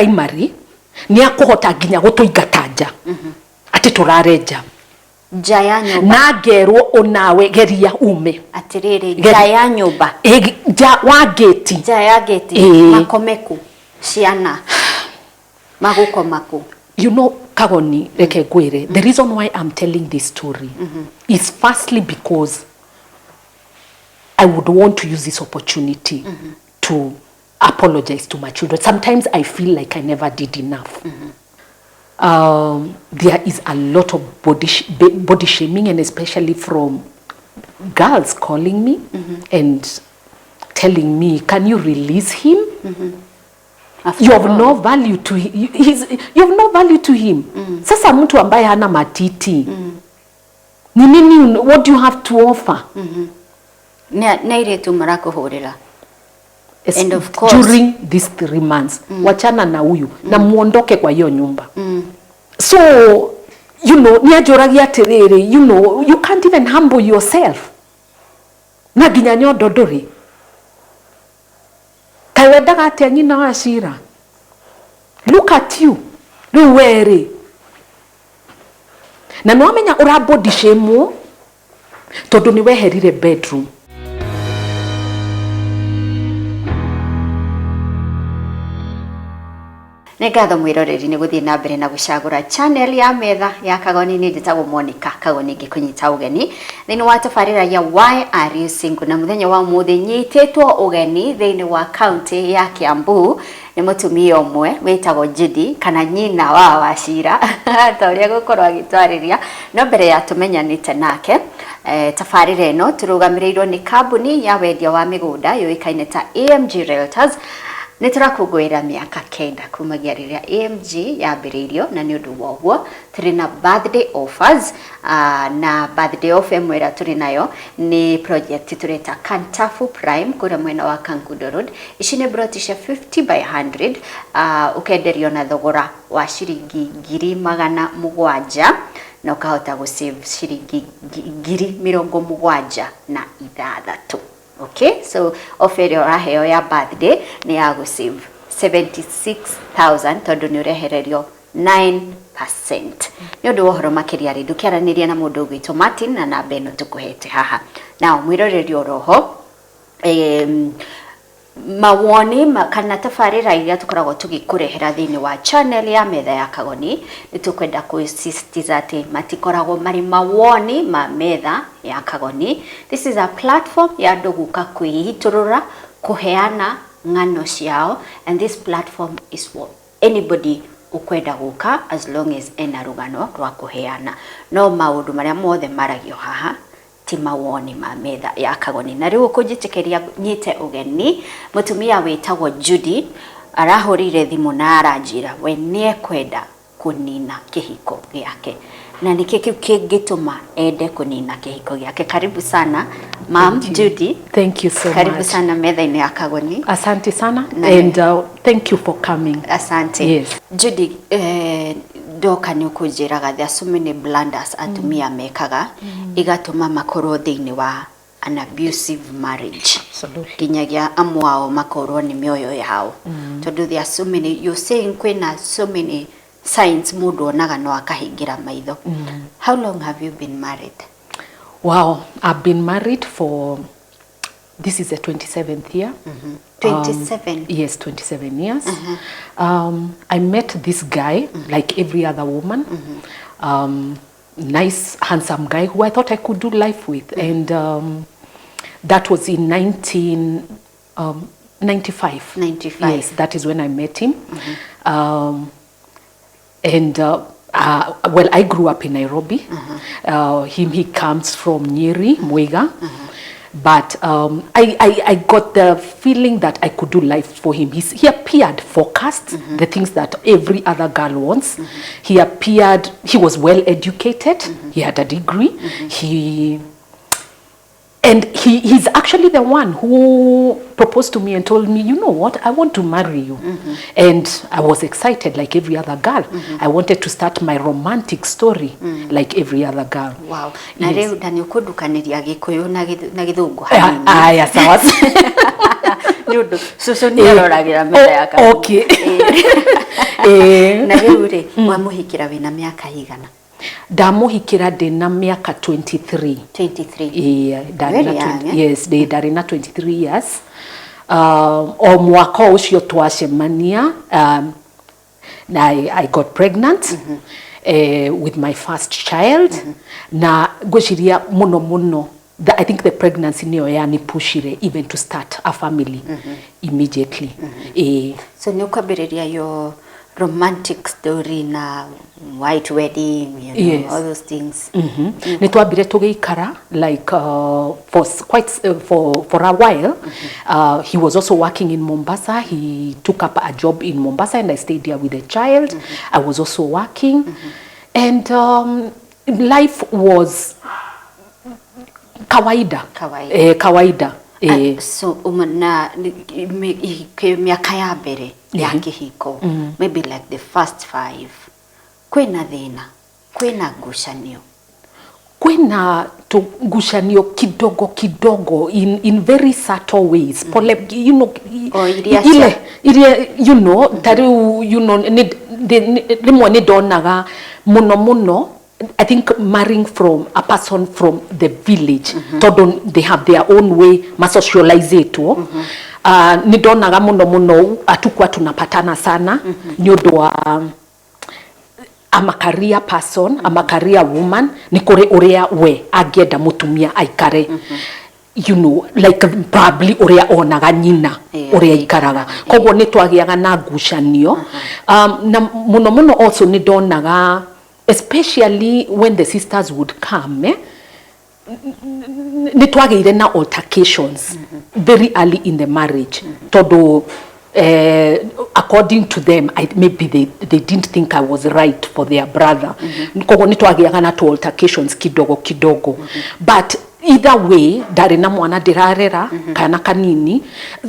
primary ni akuhota nginya gutuingata nja ati turarenja nja ya nyumba na ngerwo onawe geria ume atiriri nja ya nyumba nja wa gate nja ya gate makomeku ciana magukomaku. You know, Kagoni, the reason why I'm telling this story is firstly because I would want to use this opportunity to apologize to my children. Sometimes I feel like I never did enough. There is a lot of body shaming, and especially from girls calling me and telling me, can you release him? You have no value to him. You have no value to him. Sasa mtu ambaye hana matiti. Ni nini, what do you have to offer? Na ile tu marakuhurira. And of course during these 3 months wachana na huyu na muondoke kwa hiyo nyumba. So you know, ni ajoragia terere, you know, you can't even humble yourself. Na ginya nyondo ndori. Kawendaga atia nyina wa Shira. Look at you. No worry. Na no amenya ura body shame tondu ni weherire bedroom. Negatho mwiroreri ni guthie na mbere na gucagura channel ya Metha ya Kagoni. Ni nditagwo Monica Kagoni ngikunyita ugeni thini wa tabarira ya Why Are You Single, na muthenya wa muthi nyitetwo ugeni thini wa county ya Kiambu ni mutumia umwe wetagwo Judy kana nyina wa Wachira toria gukorwo agitwariria no mbere ya tumenyanite nake. Tabarira eno turugamirirwo ni kambuni ya wendia wa migunda yoikaine ta AMG Realtors. Niturakugwira miaka 9 kumagia riria AMG yambiririo, na ni undu woguo turi na birthday offers. Na birthday offer mwera turi nayo ni project tureta Kantafu Prime kura mwena wa Kangundo Road. Ici ni brotisha 50 by 100 ukenderio na thogora wa ciringi 700 na ukahota gusave ciringi 76,000. Okay, so offer yo raheo ya birthday ni ya save 76,000 tondu ni urehererio 9%. Ni undu wohoro makiria ri dukiaraniria na mundu gwito Martin na namba eno tukuhete haha. Now mwiroreri oroho mawoni kana tabarira iria tukoragwo tugikurehera thini wa channel ya Metha ya Kagoni ni tukwenda kusisitiza ati matikoragwo mari mawoni ma Metha ya Kagoni. This is a platform ya nduguka kwihiturura kuheana ng'ano ciao, and this platform is for anybody ukwenda guka as long as ena rugano rwa kuheana. No maundu maria mothe maragio haha ti mawoni ma Metha ya Kagoni. Na riu kujitekeria nyite ugeni mutumia wetagwo Judy arahurire thimu na aranjira we nie kwenda kunina kihiko giake, na niki kiu kingituma ende kunina kihiko giake. Karibu sana Ma'am Judy. Thank you so much. Karibu sana Metha ya Kagoni. Asante sana and thank you for coming. Asante. Yes. Judy, doka ni ukujiraga there are so many blunders atumia mekaga igatuma makorwo thini wa an abusive marriage. Absolutely. Kinyagia amwao makorwo ni mioyo yao. Tondu there are so many, you're saying kwena so many signs mundu onaga no akahingira maitho. How long have you been married? Wow, I've been married for, this is the 27th year. 27? Yes, 27 years. I met this guy like every other woman. Nice, handsome guy who I thought I could do life with. And that was in 1995. 95. Yes, that is when I met him. Well, I grew up in Nairobi. He comes from Nyeri, Muiga. But I got the feeling that I could do life for him. He appeared focused, the things that every other girl wants. He appeared, he was well educated. He had a degree. He's actually the one who proposed to me and told me, you know what, I want to marry you. And I was excited like every other girl. I wanted to start my romantic story like every other girl. Wow. Na reu ndani ukudukaniria gikuyu na githungu aya sawa. Nyodo susu ni aroragira Metha ya Kagoni. Okay. Na riu ri wamuhikira wina miaka igana? Ndamuhikira ndina miaka 23. 23. Yes, ndarĩ na 23 years. O mwaka ucio twacemania, I got pregnant with my first child. Na ngwiciria muno I think the pregnancy niyo yanipushire even to start a family immediately. So ni ukambiriria yo romantic story na white wedding, you know, yes. all those things. Ni twambire tugiikara like for a while. He was also working in Mombasa. He took up a job in Mombasa and I stayed there with the child. I was also working. And life was kawaida. Kawaida. So umana miaka ya mbere ya kihiko, maybe like the first 5, kwina thina, kwina ngucanio? Kwina ngucanio kidogo in very subtle ways. Pole, you know, you know, tariu, you know, rimwe ni donaga muno I think marrying from a person from the village, they have their own way masocializeto. Nidonaga muno atukwa tunapatana sana nyodo wa I'm a career person, I'm a career woman, nikore urea we agenda mutumia aikare. You know, like probably urea onaga nyina urea ikaraga. Koguo ni twagiaga na ngucanio. Na muno also nidonaga, especially when the sisters would come, nitwageire na altercations very early in the marriage. Todo according to them, maybe they didn't think I was right for their brother. Kogo nitwageaga na altercations kidogo. But either way, ndari na mwana ndirarera kana kanini.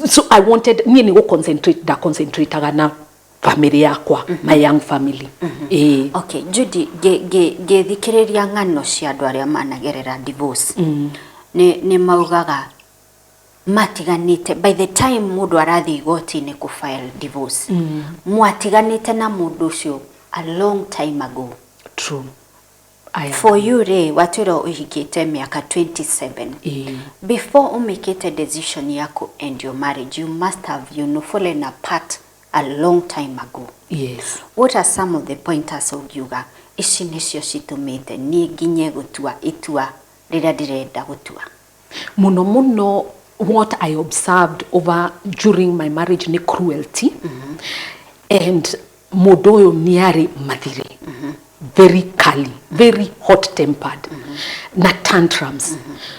So I wanted ni go concentrate na family yakwa, my young family. Okay, Judy, thikiriria ng'ano cia andu aria managerera divorce. Ni maugaga matiganite by the time mundu arathi igoti-ini ku file divorce. Mwatiganite na mundu ucio a long time ago. True. For you, watwira uhikite miaka 27. Before umikite decision yako end your marriage, you must have, you know, fallen apart a long time ago. Yes. What are some of the pointers ugiuga ici nicio citumite ni nginye gutua itua rira ndirenda gutua? Muno what I observed over during my marriage ni cruelty. And modoyo niari mathiri. Very curly, very hot-tempered, na tantrums.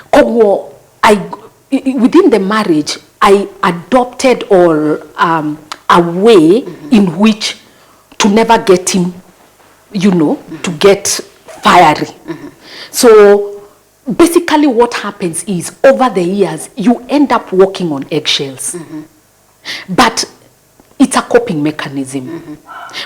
Kogo, within the marriage, I adopted a way in which to never get him, you know, to get fiery. So basically what happens is over the years, you end up walking on eggshells. But it's a coping mechanism.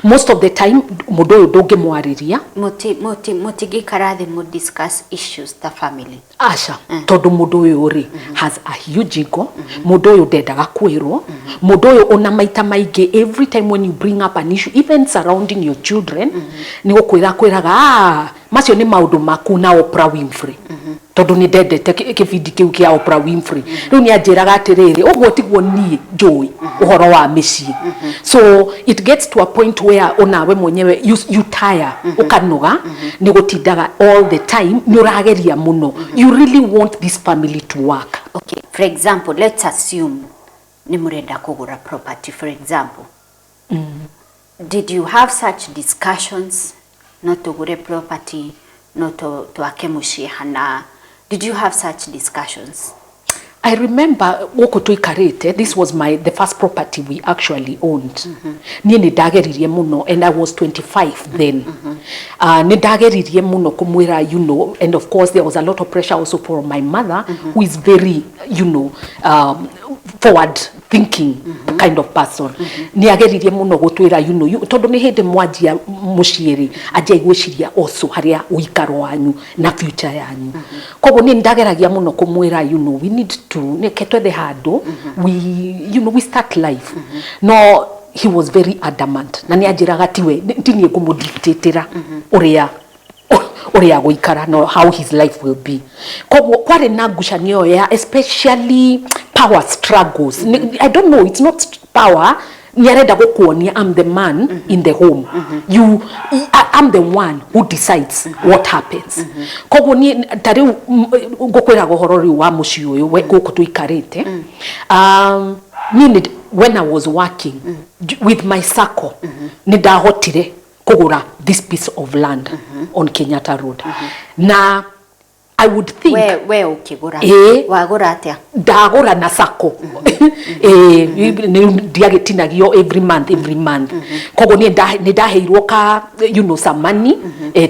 Most of the time, modoyo doge mwariria. Mutigi karathi mu discuss issues the family. Asha, todo modoyo ori has a huge ego. Modoyo dedaga kwero. Modoyo ona maita maige every time when you bring up an issue, even surrounding your children, nigo kweraga, macio ni maudu maku na Oprah Winfrey. Todo ni dedete kibindi kiu kia Oprah Winfrey. Riu ni anjiraga atiriri, uguo tiguo ni joy uhoro wa micii. So it gets to a point where onawe mwenyewe you tire, ukanoga, ni gutindaga all the time, ni urageria muno. You really want this family to work. Okay, for example, let's assume ni murenda kugura property, for example. Did you have such discussions not to gure property, not to akemushie hana? Did you have such discussions? I remember woko tuikarete, this was the first property we actually owned. Ni ndageririe muno, and I was 25 then. Ni ndageririe muno kumwira, you know, and of course there was a lot of pressure also for my mother, who is very, you know, forward thinking kind of person. Ni ageririe muno gutwira tondu ni hindi mwanjia muciiri anjia gwiciria also haria uikaro wanyu na future yanyu. Koguo ni ndageragia muno kumwira we need to neketwe the hado we start life. No, he was very adamant. Na ni ajiraga tiwe tini ngumudictatera uria guikara no how his life will be. Koguo kwari na ngucanio ya especially power struggles. I don't know, it's not power. Nyarenda gukuonia I'm the man in the home. I'm the one who decides what happens. Koguo ni tari gukwira gohoro ri wa muci uyu guku tuikarite. When I was working with my circle, nidahotire kugura this piece of land on Kenyatta Road. Na I would think we ukigura wagura atia ndagura na sako ndiagetinagio every month kogo ni ndaheirwo ka some money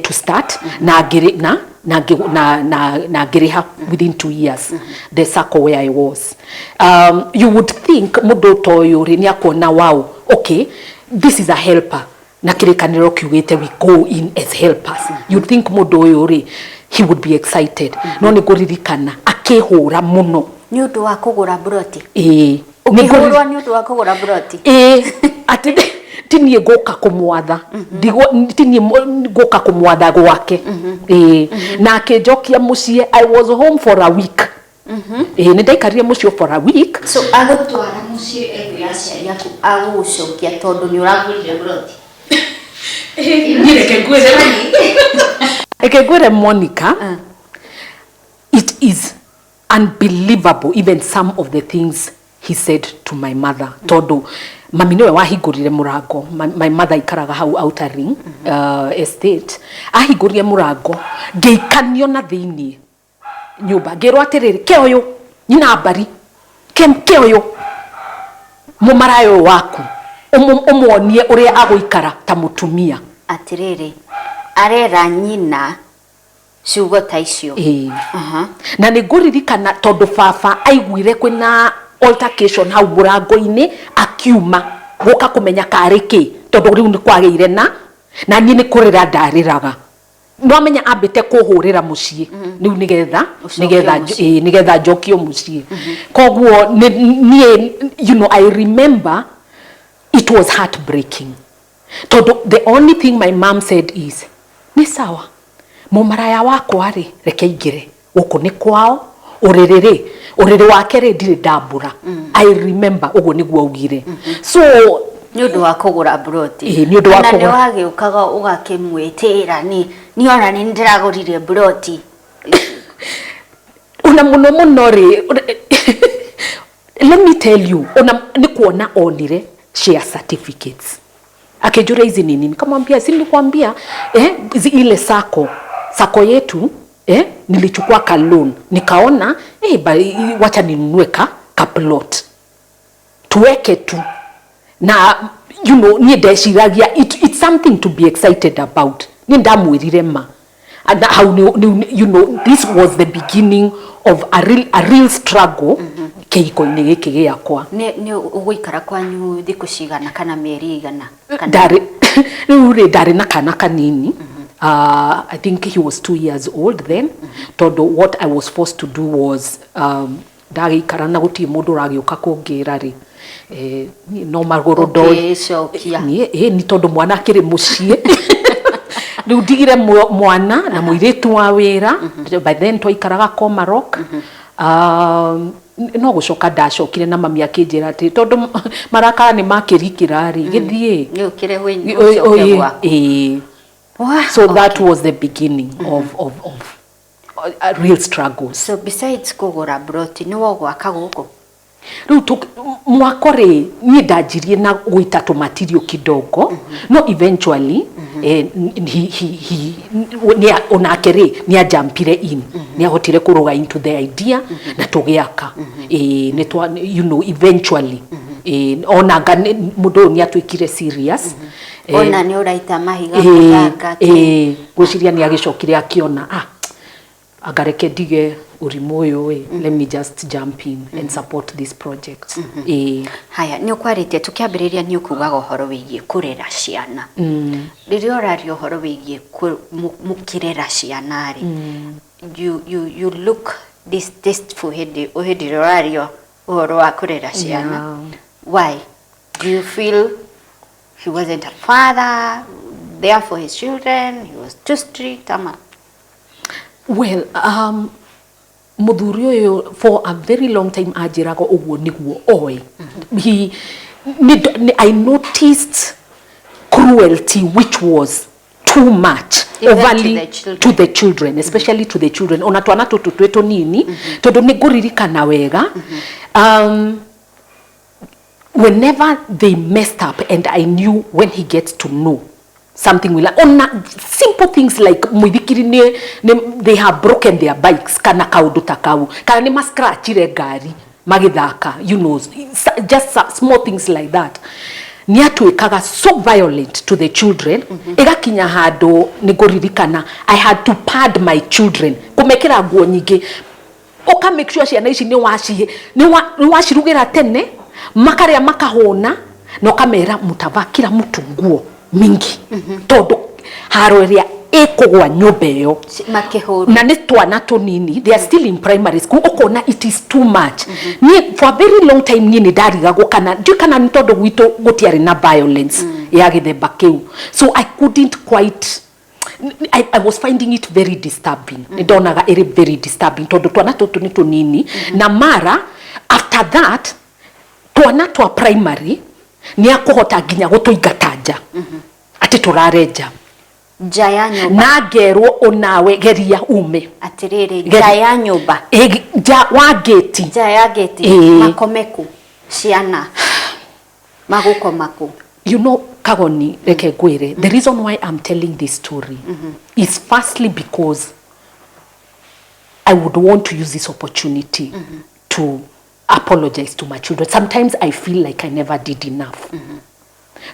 to start na ngiriha within 2 years the circle where I was. You would think mundu toyo ri ni akona wow, okay, this is a helper na kirikaniro kiugite we go in as helpers. You'd think mundu uyu ri he would be excited. No ni guririkana akihura muno ni undu wa kugura broti. Ukihurwa ni undu wa kugura broti. Ati tinie goka kumwatha tinie goka kumwatha gwake. Na akejokia mucie I was home for a week. Ni ndaikaria mucio for a week. So agutwara mucie ebiacia yaku agucokia tondu ni uragurire broti. Ekegwere Monica, it is unbelievable even some of the things he said to my mother. Todo mami niwe wahingurire murango. My mother ikaraga hau outer ring estate. Ahingurire murango ngeikanio na thiini nyumba ngirwo atiriri ke uyu nyina mbari ke uyu mumarayo waku umuonie uria aguikara ta mutumia. Atiriri arera nyina ciugo ta icio. Na ni nguririkana tondu baba aiguire kwina altercation hau murango-ini akiuma guka kumenya kariki tondu riu ni kwageire na ni kurira ndariraga no amenya ambite kuhurira mucie niu nigetha njokio mucie. Koguo ni I remember it was heartbreaking. The only thing my mom said is, ni sawa, mumaraya wakwa ri reke ingire guku ni kwao uriri wake ri ndire ndambura. I remember uguo niguo ugire. So ni undu wa kugura broti. Ni undu wa kugura. Na wage ukaga ugakimwitira ni ona ni ndiragurire broti. Una muno ri let me tell you, ona ni kuona onire share certificates. Akijura hizi nini? Nikamwambia si nilikwambia ile sako yetu nilichukua ka loan. Nikaona wacha ninunue ka plot. Tuweke tu. Na ni ndeciragia it's something to be excited about. Ni ndamwirire ma. And how this was the beginning of a real struggle. Keiko-ini giki giakwa ni uguikara kwanyu thiku cigana kana mieri igana ndari na kana kanini. I think he was 2 years old then. Todo what I was forced to do was ndagikara na guti mundu ragiuka kungira ri no maguru ni tondu mwana akiri mucie riu ndigire mwana na muiritu wa wira. By then twaikaraga Komarok. No gucoka ndacokire na mami akinjira ati tondu marakara ni makirikira ri githie ni ukire hwenyi ucoke gwa. So that was the beginning of real struggles. So besides kugura broti ni wogwaka guku riu mwakore ni ndajirie na guita to material kidogo. No eventually he onakere ni ajampire in ni ahotire kuroga into the idea na tugiaka eventually onanga mundu ni atwikire serious. Ona ni uraita mahiga kuthaka gwiciria ni agicokire akiona agareke dige urimoyo let me just jump in and support this project. Haya ni ukwarite tukiambiriria ni ukugaga uhoro wigie kurera ciana riria orario uhoro wigie mukirera ciana ri you look distasteful hedi orario uhoro wa kurera ciana. Why do you feel he wasn't a father there for his children, he was too strict ama? Well, muthuri uyu for a very long time ajirago uguo niguo oe. I noticed cruelty which was too much overly to the children, especially to the children. Ona twana tutu twetu nini tondu niguririkana wega whenever they messed up, and I knew when he gets to know something will on simple things like they have broken their bikes kana kaudu takau kana ni mascratchire gari magithaka, you know, just small things like that. Ni atuikaga so violent to the children igakinya hado niguririkana I had to pad my children kumekira nguo nyingi oka make sure ciana ici ni washirugira tene makaria makahona no kamera mutava kila mtu nguo mingi todo haro ria ekogwa nyobeyo na ne twana tunini they are still in primary school okona it is too much ni for a very long time ni ndariga gukana ndikana ntodo gwito gutiari na violence ya githemba kiu, so I couldn't quite I was finding it very disturbing. Ndonaga very disturbing todo twana tutu ni tunini na mara after that twana twa primary ni akohota ginya gutuigataja ati turareja jaya nyumba na gerwo onawe geria ume atiriri jaya nyumba wa gate jaya gate makomeku ciana maguko maku. You know, Kagoni reke gwire, the reason why I'm telling this story is firstly because I would want to use this opportunity to apologize to my children. Sometimes I feel like I never did enough.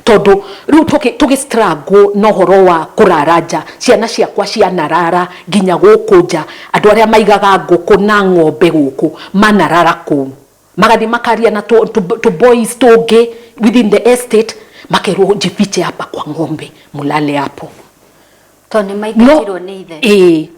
Todo riu toge struggle no horo wa kuraraja ciana ciakwa cianarara ginya gukuja andu aria maigaga nguku na ng'ombe guku manarara ku magathi makaria na to boys toge within the estate makero jifiche hapa kwa ng'ombe mulale hapo to ni maigatirwo ni ithe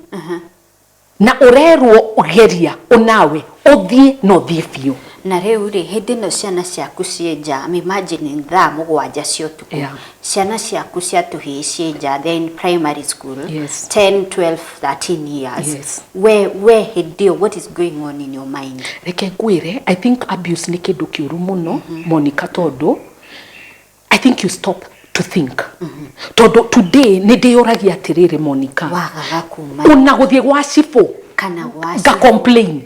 na urerwo ugeria unawe uthie no thie biu na riu ri hindi no ciana ciaku cienja. I'm imagining thaa mugwanja cio tuku ciana ciaku ciatuhi cienja then primary school 10 12 13 years where hindi what is going on in your mind? Reke gwire I think abuse ni kindu kiuru muno Monica todo I think you stop to think todo today ni ndioragia atiriri Monica wagaga kuma una guthie gwa cifu kana gwa ga complain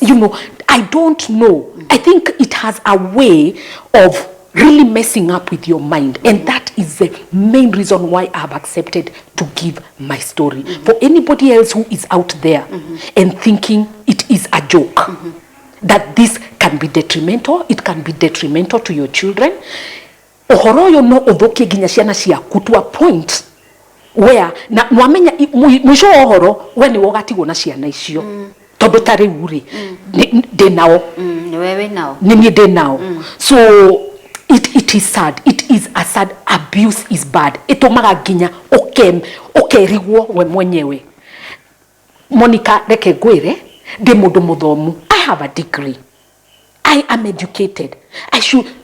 you know I don't know I think it has a way of really messing up with your mind and that is the main reason why I have accepted to give my story for anybody else who is out there and thinking it is a joke that this can be detrimental, it can be detrimental to your children. Ohoro yo no othoke ginya ciana ciaku to a point where na nwamenya mwisho ohoro we ni wogatigwo na ciana icio tondu tari uri de nao ni wewe nao ni de nao so it is sad, it is a sad. Abuse is bad. Itomaga ginya okerigwo we mwenyewe. Monica reke gwire de mundu muthomu. I have a degree, I am educated.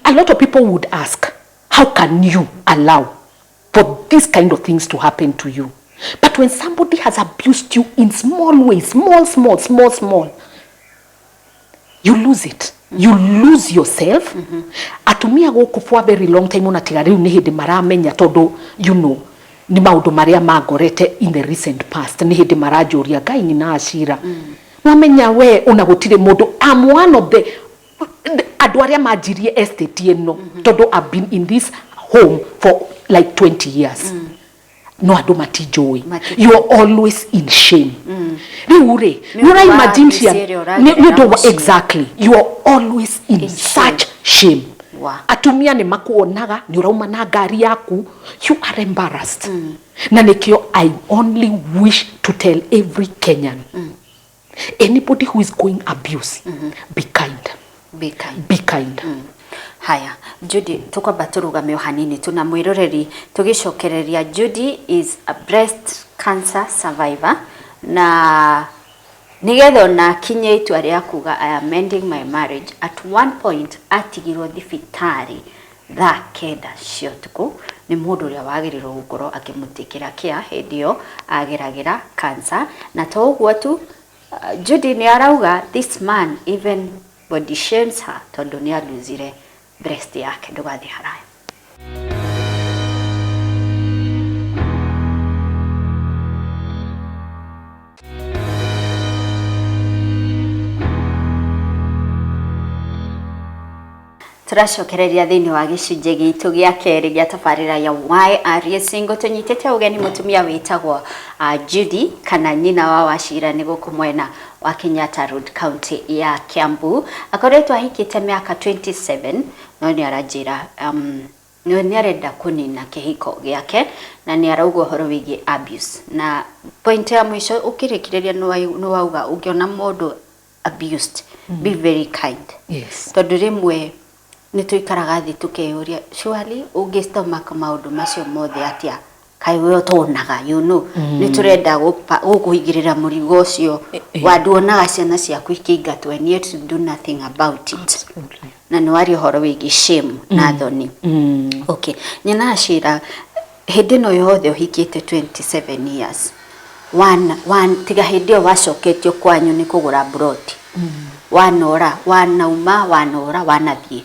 A lot of people would ask, how can you allow for these kind of things to happen to you? But when somebody has abused you in small ways, small, you lose it. You lose yourself. Atumia goku for a very long time unatiga riu ni hindi maramenya todo, you know, ni maundu maria magorete in the recent past. Ni hindi marajuria Ngai ni na ashira. Wamenya we unagutire mundu. I'm one of the andu aria majirie estate eno todo I've been in this home for like 20 years. No adu matijoi. You are always in shame. Riure, you imagine exactly. You are always in such shame. Atumia ne makuonaga ni urauma na gari yaku, you are embarrassed. Na nekio I only wish to tell every Kenyan Anybody who is going abuse, be kind. Be kind. Haya, Judy, tukwamba turugame hanini tuna mwiroreri tugicokereria. Judy is a breast cancer survivor na nigetho na kinye itua ria kuga I am ending my marriage. At one point atigirwo thibitari thaa kenda cia ũtukũ ni mundu uria wagirirwo gukorwo akimutikira kia hendio ageragira cancer. Na to uguo tu, Judy ni arauga this man even body shames her tondu ni aluzire breast yake. Ndugathi haraya. Turacokereria thiini wa gicunje gitu gia keri gia tabarira ya Why Are You Single. Tunyitete ugeni mutumia witagwo Judy kana nyina wa Wachira ni guku mwena wa Kenyatta Road County ya Kiambu. Akoretwo ahikite miaka 27 no ni arajira ni arenda kunina kihiko giake na ni arauga horo wigi abuse. Na point ya mwisho ukirikireria no wauga ungiona mundu abused, be very kind. Yes. Tondu rimwe ni tuikaraga thi tukeuria surely ungistomaka maundu macio mothe atia kai we tonaga ni turenda gukuigirira murigo ucio wanduonaga ciana ciaku ikingatwe and yet to do nothing about it. Absolutely. Na ni wari horo wigi shame na thoni. Okay, nyina Wachira hindi no yothe uhikite 27 years one tiga hindi wacoketio kwanyu ni kugura brot wanora wanathie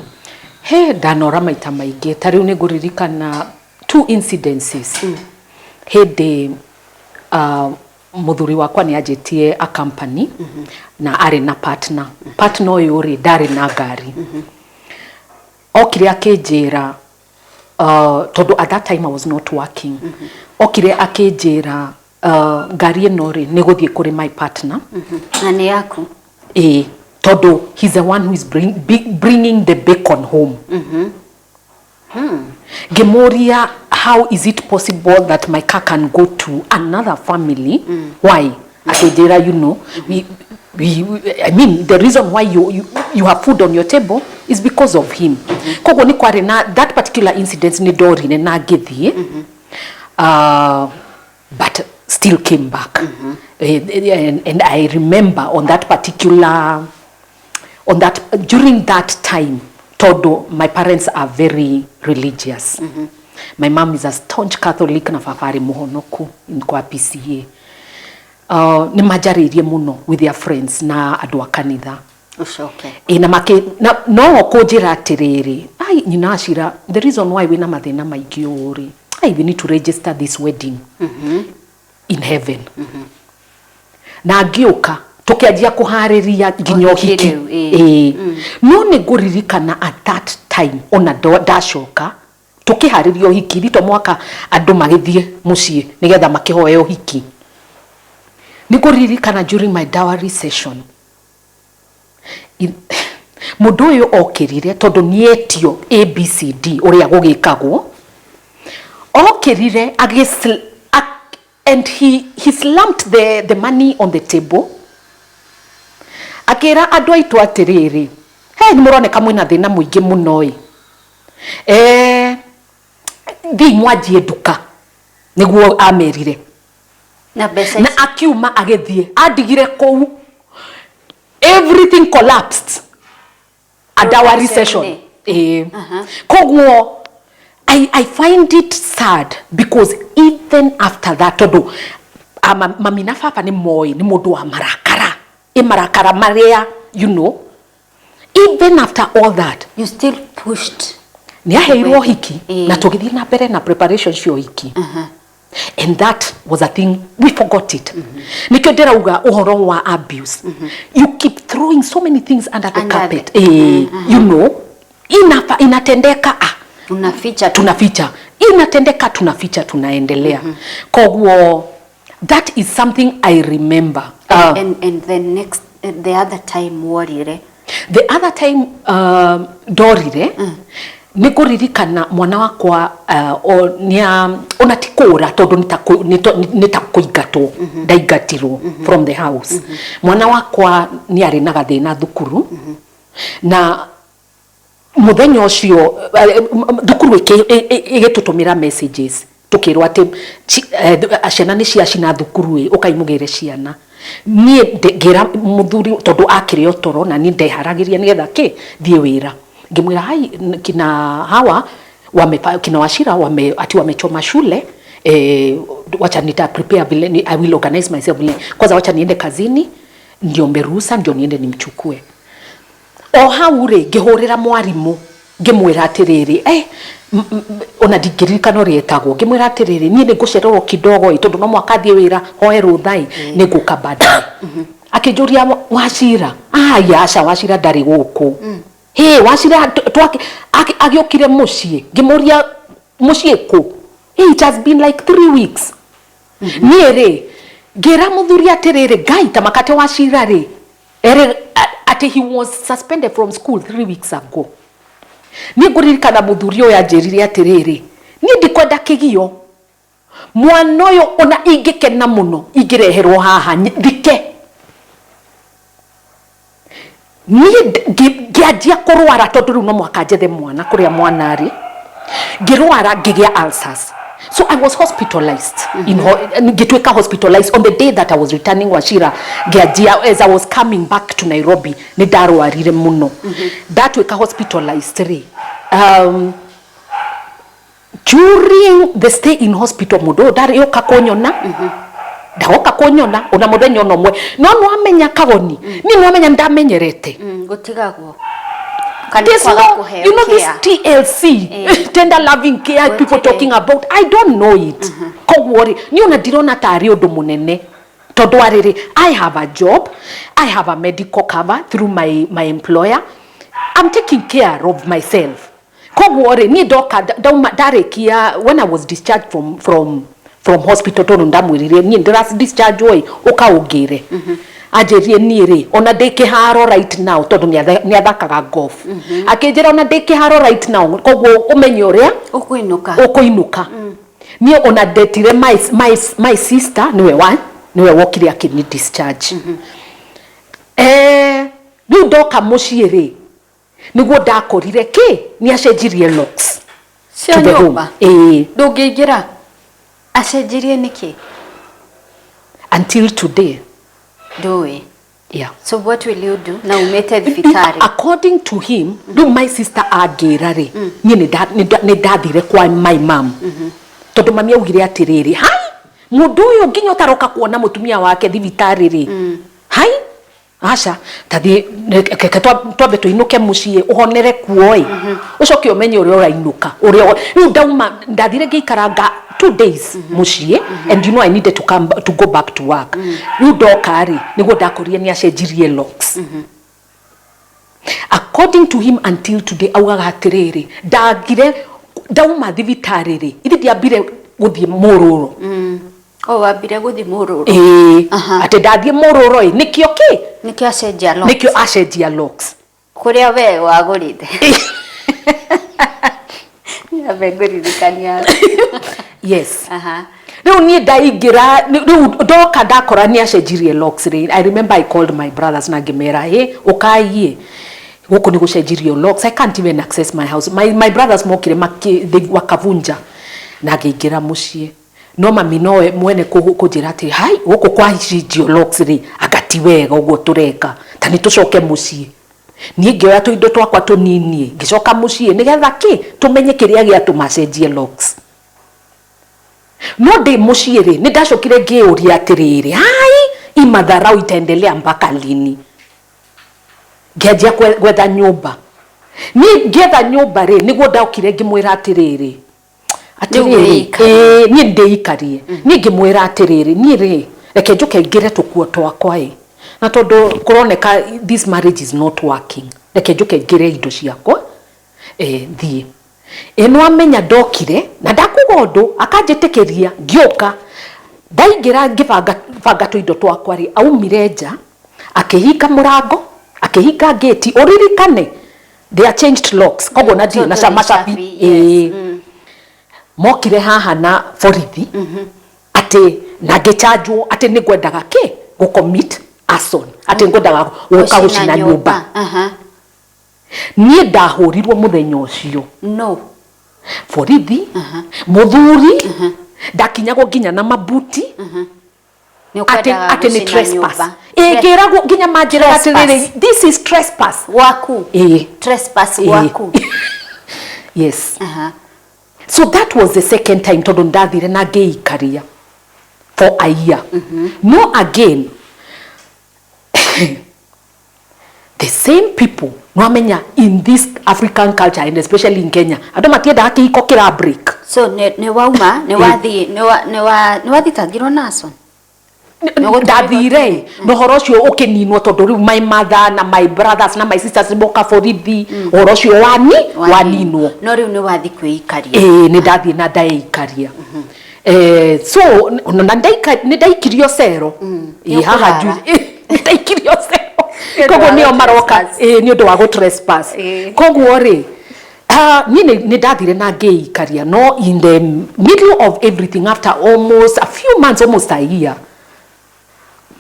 ndanora maita maingi. Tariu ni nguririkana 2 incidences. Hindi muthuri wakwa ni ajetie a company na ari na partner. Partner uyu ri ndari na ngari. Okire akinjira tondu at that time I was not working. Okire akinjira ngari ino ri ni guthie kuri my partner. Na ni yaku? Todo, he's the one who is bringing the bacon home. Gemoria, how is it possible that my car can go to another family? Why? Akejera, you know, I mean, the reason why you have food on your table is because of him. Kagoni kware na that particular incident ni dori ne na githie, but still came back. And I remember on that particular. During that time, todo my parents are very religious. My mom is a staunch Catholic na fafari muhonoku in kwa PCA. Ni majaririe muno with their friends na andu a kanitha. Ushoke. Na make no kujira atiriri. Ai nyina Wachira, the reason why we na mathina maingi uri. We need to register this wedding in heaven. Na agioka tukianjia kuhariria nginya hiki no ni nguririkana at that time ona ndacoka tukihariria hiki rito mwaka andu magithie mucii nigetha makihoe hiki. Ni nguririkana during my dowry session mundu uyu okirire tondu nietio ABCD uria gugikagwo okirire and he slumped the money on the table. Akira andu aitu atiriri ni muroneka mwina thina muingi muno thi mwanjie nduka niguo amerire na akiuma agithie andigire kou, everything collapsed at our recession. Kogwo I find it sad because even after that todo mami na papa ni moi ni mundu wa marakara marakara maria, you know, even after all that you still pushed. Ni aheirwo hiki na tugithie na mbere na preparation cio hiki. And that was a thing, we forgot it. Nikyo ndirauga uhoro wa abuse. You keep throwing so many things under the carpet. You know, inatendeka tunaficha. Inatendeka tunaficha tunaendelea. Kogwo that is something I remember. And the other time warire. The other time dorire nikuririkana mwana wakwa ona tikura tondu nitakuingatwo ndaigatirwo from the house. Mwana wakwa ni ari na gathina thukuru na muthenya ucio thukuru igitutumira messages tukirwo ati ciana ni ciacina thukuru ukaimugire ciana nie ngira muthuri tondu akire otoro na ni ndeharagiria nigetha thie wira ngimwira hai kina hawa kina Wachira wamechoma shule wacha nita prepare vile I will organize myself vile kwanza wacha niende kazini ndio mberusa ndio niende nimchukue o haure ngihurira mwarimu ngimwira atiriri ona digirikano rietagwo ngimwira atiriri nie nigucererwo kidogo itondu no mwaka thie wira hoe ruthai niguka baadaye akijuria Wachira yasha Wachira ndari guku hey Wachira twake agiokire mucie ngimuria mucie ku it has been like 3 weeks niere ngira muthuri atiriri gai tamakate Wachira ri ati he was suspended from school 3 weeks ago. Ni nguririkana muthuri oya njirire atiriri ni ndikwenda kigio mwana uyu ona ingikena muno ingireherwo haha thike ni ngianjia kurwara tondu riu no mwaka njethe mwana kuria mwana ari ngirwara ngigia ulcers. So I was hospitalized ngitweka hospitalized on the day that I was returning Wachira ngianjia as I was coming back to Nairobi ni ndarwarire muno ndatweka hospitalized during the stay in hospital mudo ndari yoka kunyona ndahoka kunyona ona muthenya ono mwe no amenya Kagoni ni amenya ndamenyerete gutigagwo you know this TLC tender loving care people talking about I don't know it kogwori ni ona dirona tari undu munene tondu ariri I have a job, I have a medical cover through my employer, I'm taking care of myself kogwori ni doka darekia when I was discharged from hospital tondu ndamwirire ni ndras discharge oi ukaugire ajerie nire ona ndeke haro right now tondu ni athakaga golf akinjira ona ndeke haro right now kogwo umenye uria ukuinuka ni ona ndetire my sister niwe wokire akini discharge riu ndoka mucii ri niguo ndakorire ni acenjirie locks cio nyumba ndungiingira acenjirie niki until today. Yeah. So what will you do? Now umete thibitari. According to him, my sister agira ri. Ni ndathire kwa my mom. Tondu mami augire atiriri, hai mundu uyu nginya utaroka kuona mutumia wake thibitari ri. Hai aca tathi twambe tuinuke mucie uhonere kuoi ucoke umenye uria urainuka uria riu ndauma ndathire ngikaranga 2 days mucie and you know I needed to go back to work riu ndokari niguo ndakorie ni acenjirie locks according to him until today augaga atiriri ndagire ndauma thibitari ri ithi ndiambire guthie mururu wambire guthi mururu ati ndathie mururu nikio nikio acenjia locks kuria we wagurite ya benguririkania yes riu ni ndaigira riu ndoka ndakora ni acenjirie locks ri I remember I called my brothers na ngimera ukai guku ni gucenjirio locks I can't even access my house my brothers mokire wakavunja na ngiingira mucie no mami no mwene kujira ati hai guku kwa cenjio locks ri agati wega uguo tureka tani tucoke mucie ni ngioya tuindo twakwa tunini ngicoka mucie nigetha tumenye kiria gia tumacenjie locks no de mucie ri ni ndacokire ngiuria atiriri hai imatharau itaendelea mpaka lini ngianjia gwetha nyumba ni ngetha nyumba ri niguo ndaukire ngimwira atiriri atiriri ni ndeikarie ni ngimwira atiriri ni ri reke njuke ngire tukuo twakwa na tondu kuroneka this marriage is not working reke njuke ngire indo ciakwa thie no amenya ndokire na ndakuga undu akanjitikiria ngioka ndaingira ngibanga tuindo twakwa ri aumire nja akihinga murango akihinga gate uririkane they are changed locks kogo na di na macabi mokire haha na borithi ati na ngichanjwo ati ni ngwendaga ki go commit arson ati ngwendaga guka gucina nyumba nie ndahurirwo muthenya ucio no borithi muthuri ndakinyagwo nginya na mabuti ati ni trespass ngiragwo nginya manjira atiriri this is trespass waku trespass waku yes so that was the second time tondu ndathire na ngeikaria for a year no again the same people nwamenya in this African culture and especially in Kenya ando matienda akihiko kira break so ne wauma ne wathi tangiro naso ndathire nohoro cio ukininwo tondu riu my mother na my brothers na my sisters boka borithi horo cio waninwo no riu ne wathi kwikaria ni ndathie na ndaikaria so na ndaikirio cero haha Judy ndaikirio cero koguo nio maroka ni undu wa go trespass koguo ri ni ndathire na ngeikaria no in the middle of everything after almost a few months almost a year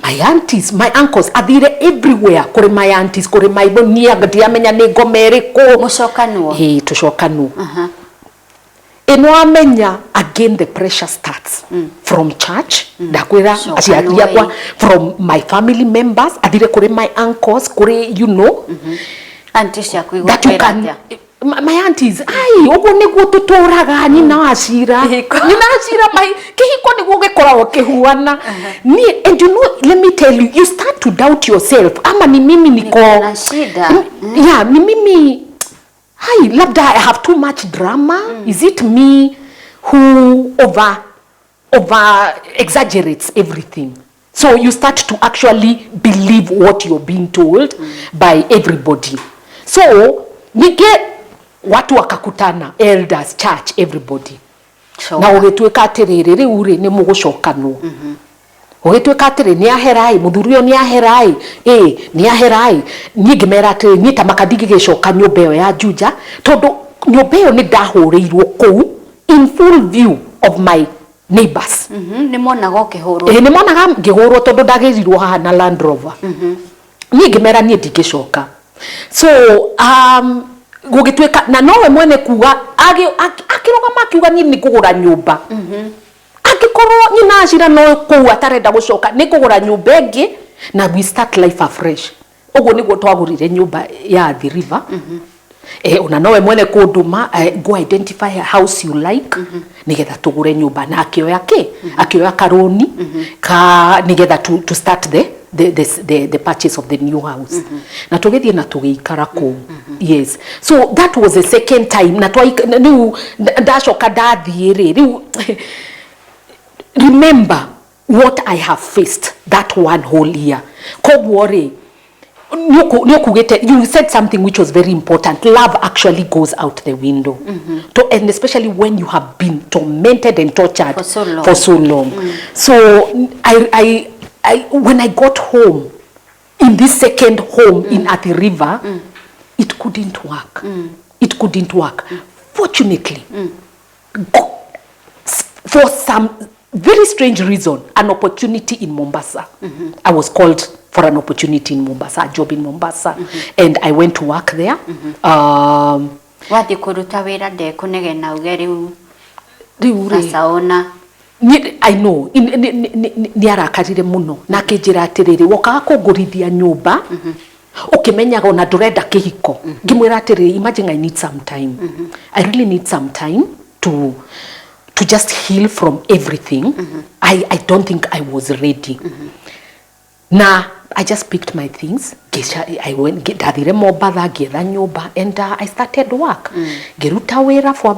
my aunties my uncles athire everywhere kuri my aunties kuri my bonia ngatiamenya ni ngomeriko mucokanwo tucokanwo eno amenya again the pressure starts from church ndakwira aciari akwa from my family members athire kuri my uncles kuri you know aunties yakuigwa my aunties ai ogo niguo tuturaga ni na acira mai kihiko niguo gikoragwo kihuana ni and you know let me tell you you start to doubt yourself ama ni mimi niko na shida yeah ni mimi hai labda I have too much drama is it me who over exaggerates everything so you start to actually believe what you're being told by everybody so we get watu wakakutana elders church everybody na ugituika atiriri riu ri ni mugucokanwo ugituika atiri ni aherai muthurio ni aherai ni aherai ni ngimera atiri ni tamakadigi gicoka nyumba yo ya Juja tondu nyumba yo ni ndahuriirwo kou in full view of my neighbors ni monaga ukihurwo ni monaga ngihurwo tondu ndagirirwo haha na Land Rover ni ngimera ni ndigicoka so gugituika na nowe mwene kuga akiroga makiuga ni kugura nyumba akikorwo nyina acira no ku atarenda gucoka ni kugura nyumba ingi na we start life afresh uguo niguo twagurire nyumba ya The River una nowe mwene kunduma go identify a house you like nigetha tugure nyumba na akioya karoni ka nigetha to start the purchase of the new house na tugethie na tugiikara ku yes so that was the second time na niu ndacoka ndathie riu remember what I have faced that one whole year koguo ri you said something which was very important. Love actually goes out the window and especially when you have been tormented and tortured for so long. So I when I got home in this second home in at the river it couldn't work it couldn't work fortunately for some very strange reason an opportunity in Mombasa I was called for an opportunity in Mombasa, a job in Mombasa and I went to work there wathi kuruta wira de kunege na ugeri saona I know ni arakarire muno na kinjira atiriri wokaga kungurithia nyumba ukimenyaga ona ndurenda kihiko ngimwira atiriri imagine I need some time I really need some time to just heal from everything I don't think I was ready na I just picked my things I went ndathire Mombasa ngietha nyumba and I started work ngiruta wira for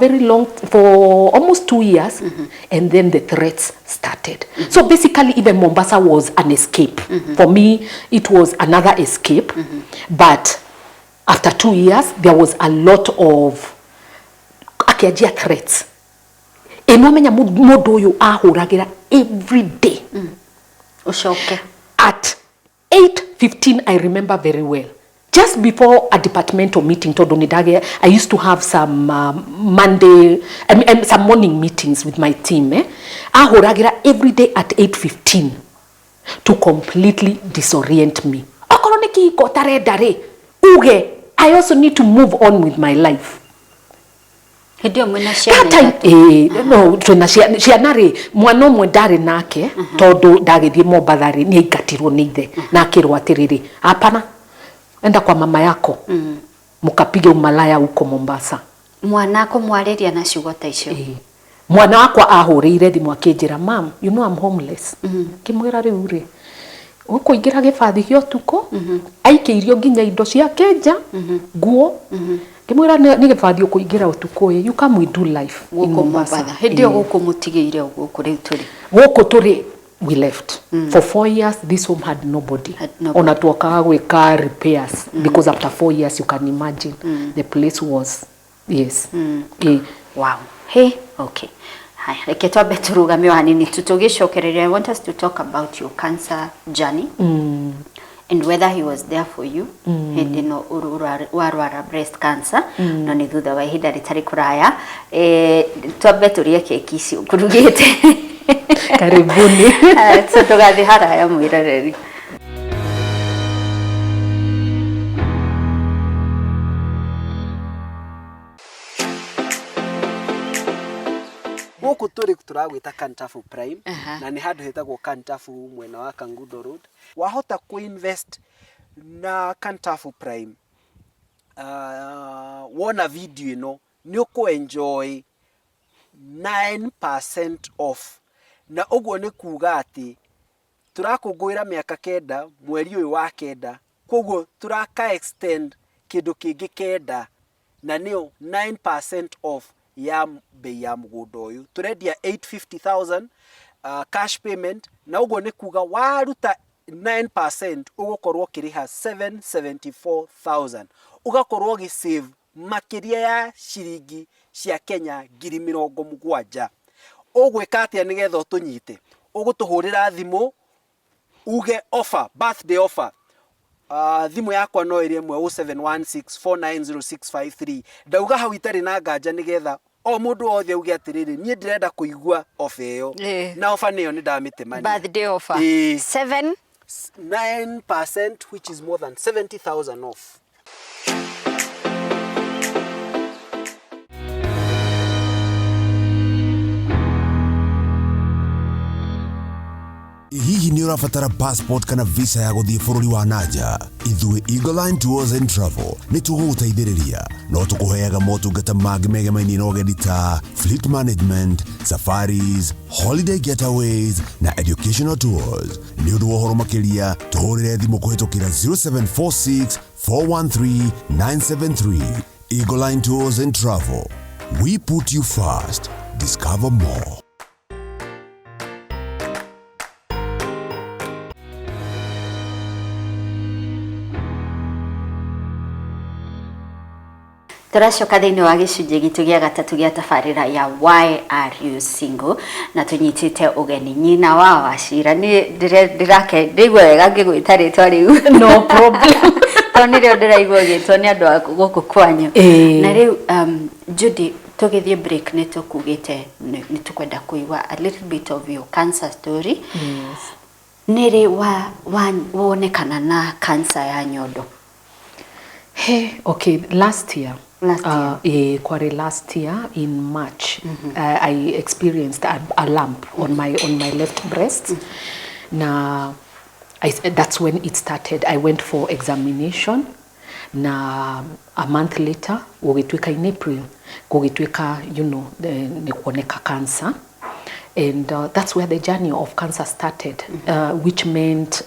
almost 2 years and then the threats started so basically even Mombasa was an escape for me it was another escape but after 2 years there was a lot of akiajia threats enomenya mundu uyu ahuragira every day ushoke at 8:15 I remember very well just before a departmental meeting todo nidage, I used to have some Monday some morning meetings with my team ahoragira every day at 8:15 to completely disorient me. Okoroniki ko taredare uge, I also need to move on with my life. Hidio mwina no twina cianari mwana umwe ndari nake tondu ndagithie Mombathari ni aingatirwo ni ithe na akirwo atiriri hapana enda kwa mama yako mukapige umalaya huko Mombasa. Mwana ako mwariria na ciugo ta icio. Mwana wakwa ahuriire thimu akinjira, mam, you know I'm homeless. Kimwira riu ri ukuingira gibathi gyo tuko aikiirio nginya indo cia kenja nguo. Kimwira ni gibathi ukuingira utuko you come we do life in Mombasa. Hidio guku mutigire guku riu turi guku turi we left for 4 years. This home had nobody. Ona tuokaga gwika repairs because after 4 years you can imagine the place was wow. Hey, okay. Hi, reke twabe turugame hanini tutugicokereria. I want us to talk about your cancer journey and whether he was there for you hindi no warwara breast cancer no ni thutha wa ihinda ritari kuraya. Twabe turie keki icio kurugite. Karibuni. Tugathi haraya mwiroreri. Guku turi turagwita Kantafu Prime na ni handu hetagwo Kantafu mwena wa Kangundo Road. Wahota kuinvest na Kantafu Prime wona video ino ni uku-enjoy 9% off, na uguo ni kuga ati turakungwira miaka 9 mweri uyu wa 9, koguo turaka extend kindu kingi 9 na niyo 9% off ya bei ya mugundo uyu. Turendia 850,000 cash payment, na uguo ni kuga waruta 9% ugukorwo kiriha 774,000, ugakorwo gisave makiria ya shiringi cia Kenya 70,000. Ugwika atia nigetha utunyite? Ugutuhurira thimu uge offer, birthday offer. Thimu yakwa no iri 0716490653. Ndauga hau itari na nganja nigetha o mundu othe uge atiriri nie ndirenda kuigua offer iyo na offer niyo ni ndamitemani. Birthday offer 9% which is more than 70,000 off. Hihi ni urabatara passport kana visa ya guthie bururi wa nanja? Ithuĩ Eagle Line Tours and Travel ni tũgũgũteithĩrĩria, no tũkũheaga motungata mangĩ megemainie na ũgendi ta fleet management, safaris, holiday getaways na educational tours. Nĩ ũndũ wa ũhoro makĩria tũhũrĩre thimũ kũhĩtũkĩra 0746 413 973. Eagle Line Tours and Travel, we put you first. Discover more. Turacoka thiini wa gicunji gitu gia gatatu gia tabarira ya Why Are You Single, na tunyitite ugeni nyina wa Wachira. Ni ndirake ndigwe wega ngigwita ritwa riu no problem. Toni rio ndiraigwa gitwa ni andu a guku kwanyu. Na riu Judy, tugithie break ni tukugite ni tukwenda kuigwa a little bit of your cancer story. Yes. Niri wonekana na cancer ya nyondo. Hey, okay, last year in March, I experienced a lump on my left breast. Na that's when it started. I went for examination. Na a month later, gugitwika in April, gugitwika, ni kuoneka cancer. And that's where the journey of cancer started, which meant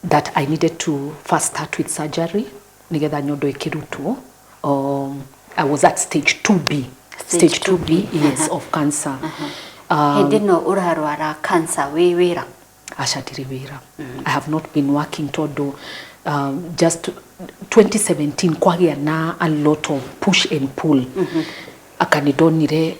that I needed to first start with surgery. Nigetha nyondo ikirutwo. I was at stage 2B. Stage 2B, yes, of cancer. Hindi no urarwara cancer wira? Asha ndiri wira. I have not been working todo just 2017 kwagia na a lot of push and pull. Akanidonire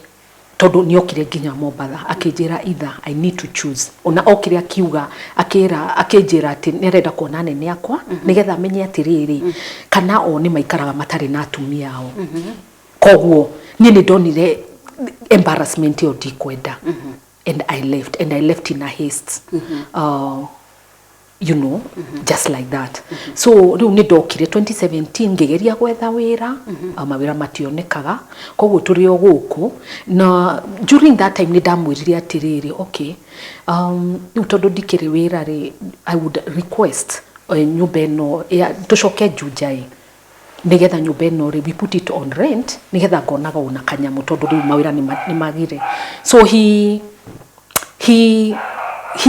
todo niokire nginya Mombatha akijira either I need to choose ona okire akiuga akijira ati nerenda kuona nene yakwa nigetha amenye atiriri kana o ni maikaraga matari na atumia ao koguo ni ndonire embarrassment yo dikwenda and I left in a haste you know just like that so riu ni ndokire 2017 ngegeria gwetha wira mawira mationekaga koguo turi o guku na during that time ni ndamwirire atiriri okay riu tondu ndikire wira ri I would request nyumba ino tucoke Jujai nigetha nyumba ino ri we put it on rent nigetha ngonaga una kanyamu tondu riu mawira ni magire so he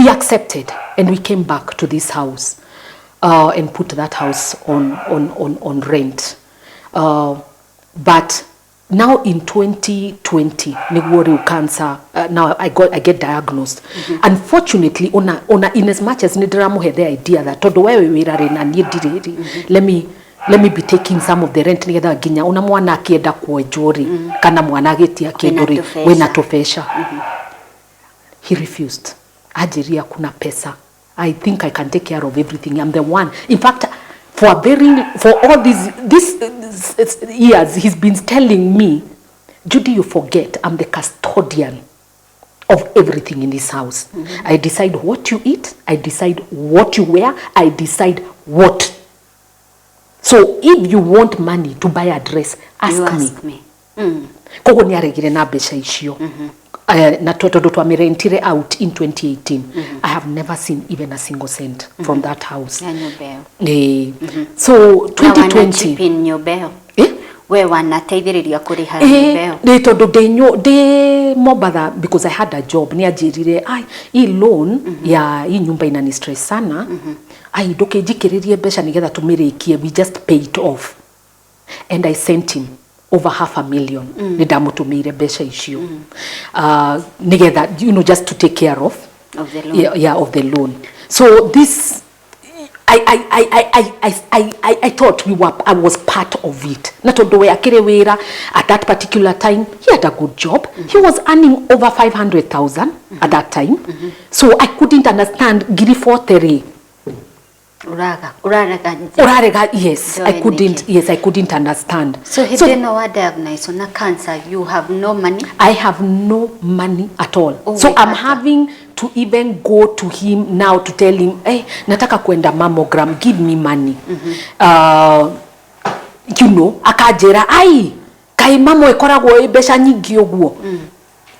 accepted and we came back to this house and put that house on rent but now in 2020 niguo cancer now I get diagnosed unfortunately ona in as much as nidiramuhe the idea that todo wewe wira rena ndiriri let me be taking some of the rent nigetha ginya una mwana akienda kuojori kana mwana agetia kinduri wena tofesha he refused ajiria kuna pesa I think I can take care of everything I'm the one in fact for all these years he's been telling me Judy you forget I'm the custodian of everything in this house I decide what you eat I decide what you wear I decide what so if you want money to buy a dress ask me. Kogo ni aregire na besha icio na tondu twamirentire out in 2018 I have never seen even a single cent from that house so 2020 we wanateithiriria kuriha nyumbeo ni tondu de Mombatha because I had a job ni ajirire I loan ya hii nyumba ina ni stress sana ai ndoke jikiririe besha nigetha tumirikie we just pay it off and I sent him over $500,000 ni ndamutumire besha icio nigetha you know just to take care of the loan of the loan so this I thought I was part of it. Na tondu we akire wira at that particular time he had a good job. He was earning over 500,000 at that time. So I couldn't understand giri fortere. Urarega yes I couldn't understand. So he didn't know what diagnosis on a cancer. You have no money? I have no money at all. So I'm having to even go to him now to tell him hey nataka kwenda mammogram give me money you know akajera ai kai mamo ekoragwo besha nyingi oguo